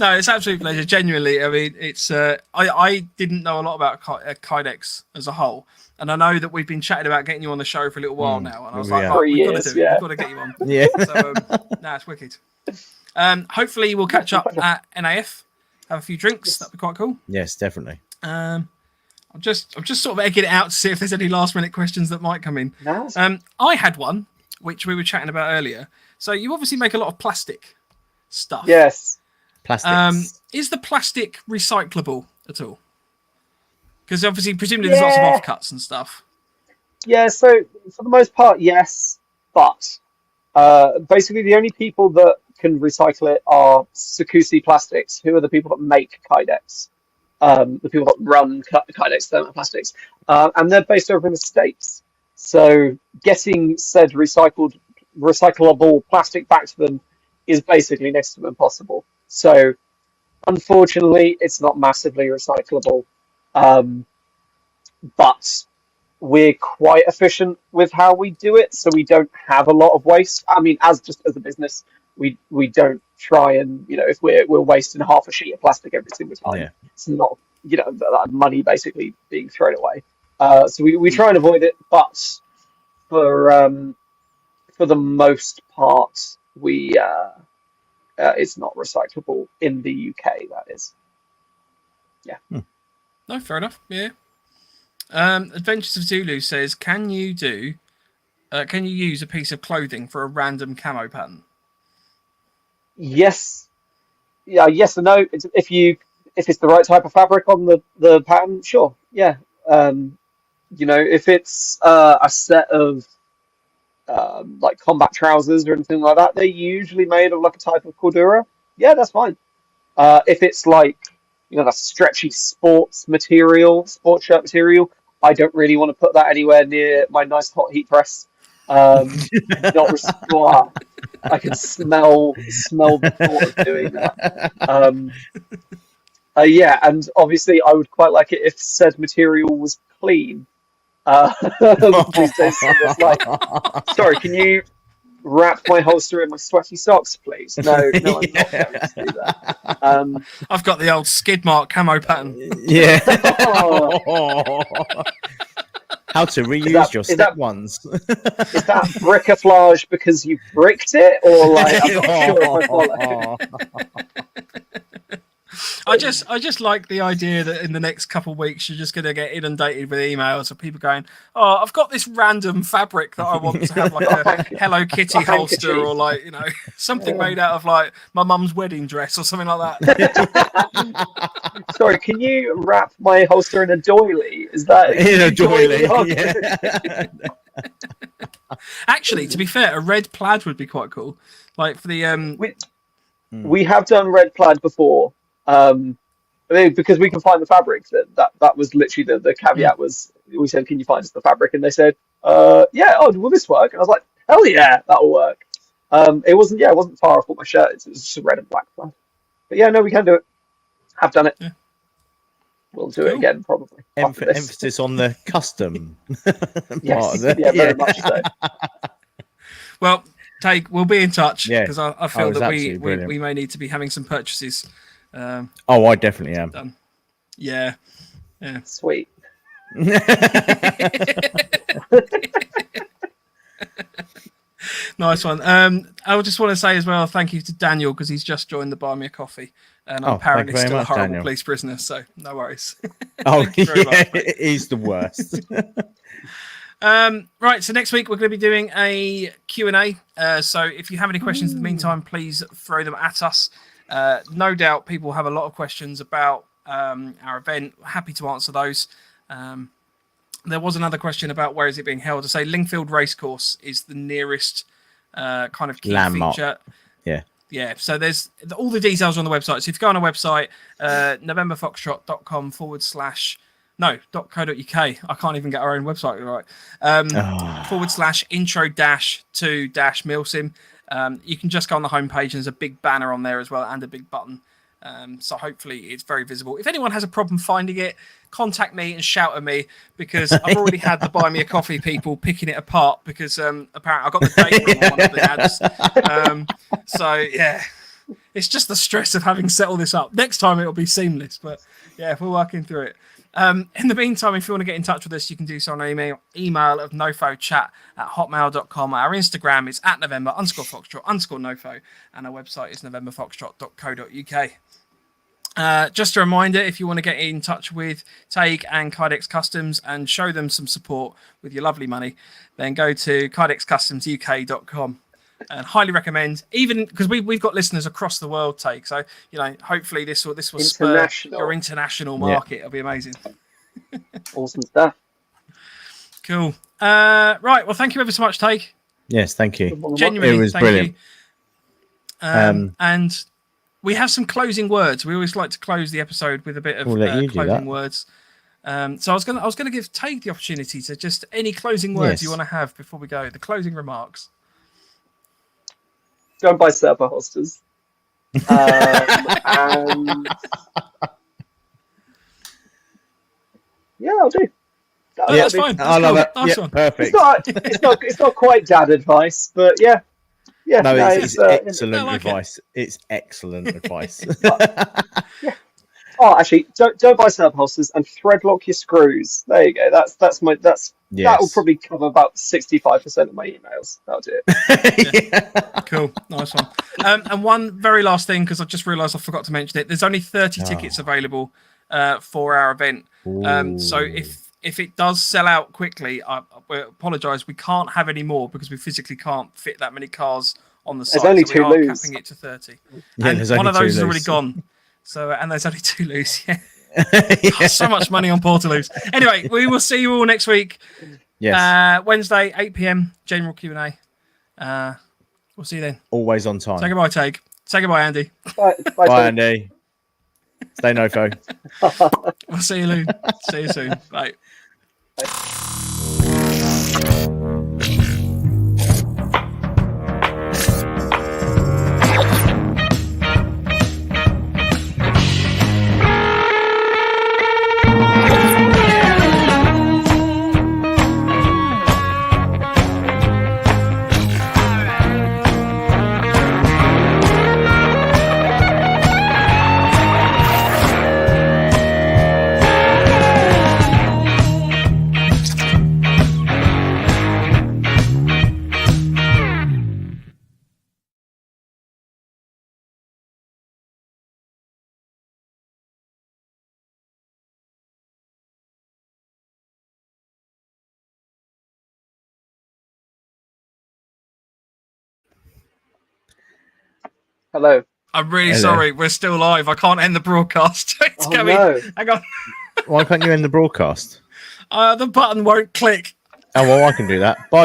No, it's absolute pleasure. Genuinely, I mean, it's. I didn't know a lot about Kydex as a whole, and I know that we've been chatting about getting you on the show for a little while now, and I was like, Yeah. oh, 3 we've got years, to do it. yeah. We've got to get you on. Yeah. So, it's wicked. Hopefully, we'll catch up at NAF, have a few drinks. That'd be quite cool. Yes, definitely. I'm just sort of egging it out to see if there's any last minute questions that might come in. No. I had one which we were chatting about earlier. So you obviously make a lot of plastic stuff. Yes. Plastics. Is the plastic recyclable at all? Because obviously, presumably, there's lots of offcuts and stuff. Yeah, so for the most part, yes. But basically, the only people that can recycle it are Sakusi Plastics, who are the people that make Kydex. The people that run Kydex Thermoplastics. And they're based over in the States. So getting said recyclable plastic back to them is basically next to impossible. So unfortunately, it's not massively recyclable. But we're quite efficient with how we do it, so we don't have a lot of waste. I mean, as a business, we don't try and, if we're wasting half a sheet of plastic every single time, it's not, that money basically being thrown away. So we try and avoid it, but for the most part, it's not recyclable in the UK. That is, yeah. No, fair enough. Yeah. Adventures of Zulu says, can you use a piece of clothing for a random camo pattern? Yes. Yeah. Yes and no. If it's the right type of fabric on the pattern, sure. Yeah. If it's a set of like combat trousers or anything like that, they're usually made of like a type of cordura. Yeah, that's fine. If it's like that stretchy sports shirt material, I don't really want to put that anywhere near my nice hot heat press. I can smell the thought of doing that. Yeah, and obviously I would quite like it if said material was clean. These days, it's like, sorry, can you wrap my holster in my sweaty socks, please? No, I'm not going to do that. I've got the old skid mark camo pattern. Yeah. How to reuse your step ones. Is that bricafflage because you bricked it, or like I'm not sure if I follow? I just like the idea that in the next couple of weeks you're just going to get inundated with emails of people going, "Oh, I've got this random fabric that I want to have like a Hello Kitty holster, or like something made out of like my mum's wedding dress or something like that." Sorry, can you wrap my holster in a doily? Is that in a doily? Yeah. Actually, to be fair, a red plaid would be quite cool. Like for the we have done red plaid before. Because we can find the fabric. That was literally the caveat. Was we said, "Can you find us the fabric?" And they said, "Yeah. Oh, will this work?" And I was like, "Hell yeah, that'll work." It wasn't far off what my shirt is. It was just a red and black plaid. But yeah, no, we can do it. Have done it. Yeah. We'll do it again probably. Emphasis on the custom yes, part of it. Yeah, very much so. Well, Taig, we'll be in touch because I feel that we may need to be having some purchases. I definitely am. Done. Yeah. Sweet. Nice one. I just want to say as well, thank you to Daniel because he's just joined the Buy Me a Coffee, and I'm apparently still a horrible Daniel. Police prisoner. So no worries. He's the worst. Right, so next week we're going to be doing a Q&A. So if you have any questions in the meantime, please throw them at us. No doubt people have a lot of questions about our event. Happy to answer those. There was another question about where is it being held. To say Lingfield Racecourse is the nearest kind of key landmark feature. Yeah. So there's all the details on the website. So if you go on our website, novemberfoxtrot.com/ .co.uk. I can't even get our own website right. /intro-to-milsim. You can just go on the homepage and there's a big banner on there as well and a big button. So hopefully it's very visible. If anyone has a problem finding it, contact me and shout at me because I've already had the Buy Me a Coffee people picking it apart because apparently I got the date wrong on one of the ads. So yeah, It's just the stress of having set all this up. Next time it'll be seamless, but yeah, we're working through it. In the meantime, if you want to get in touch with us, you can do so on our email of nofochat@hotmail.com. Our Instagram is @November_Foxtrot_NoFo, and our website is novemberfoxtrot.co.uk. Just a reminder, if you want to get in touch with Taig and Kydex Customs and show them some support with your lovely money, then go to kydexcustomsuk.com. And highly recommend, even because we've got listeners across the world, Taig. So hopefully this will spur your international market. It'll be amazing. Awesome stuff. Cool. Right. Well, thank you ever so much, Taig. Yes, thank you. Genuinely, it was thank brilliant. you. And we have some closing words. We always like to close the episode with a bit of closing words. So I was gonna give Taig the opportunity to just any closing words you want to have before we go. The closing remarks. Go and buy server holsters. And yeah, I'll do. That's fine. I love it. Nice Yeah, one. perfect. It's not quite dad advice, but yeah. No, it's excellent like advice. It's excellent advice. Yeah. Oh, actually, don't buy server holsters and threadlock your screws. There you go. That will probably cover about 65% of my emails. That'll do it. Cool, nice one. And one very last thing, because I just realised I forgot to mention it. There's only 30 tickets available for our event. So if it does sell out quickly, I apologise. We can't have any more because we physically can't fit that many cars on the site. There's only so we two are loose. capping it to 30. Yeah, and one of those is already gone. So and there's only 2 loose. Yeah. So much money on Portaloos. Anyway, we will see you all next week. Yes. Wednesday, 8 p.m. General Q&A. We'll see you then. Always on time. Say goodbye, Taig. Say goodbye, Andy. Bye, Andy. Stay NoFo. We'll see you, Lou. See you soon. Bye. Hello. I'm really sorry. We're still live. I can't end the broadcast. It's going. No. Hang on. Why can't you end the broadcast? The button won't click. Oh, well, I can do that. Bye.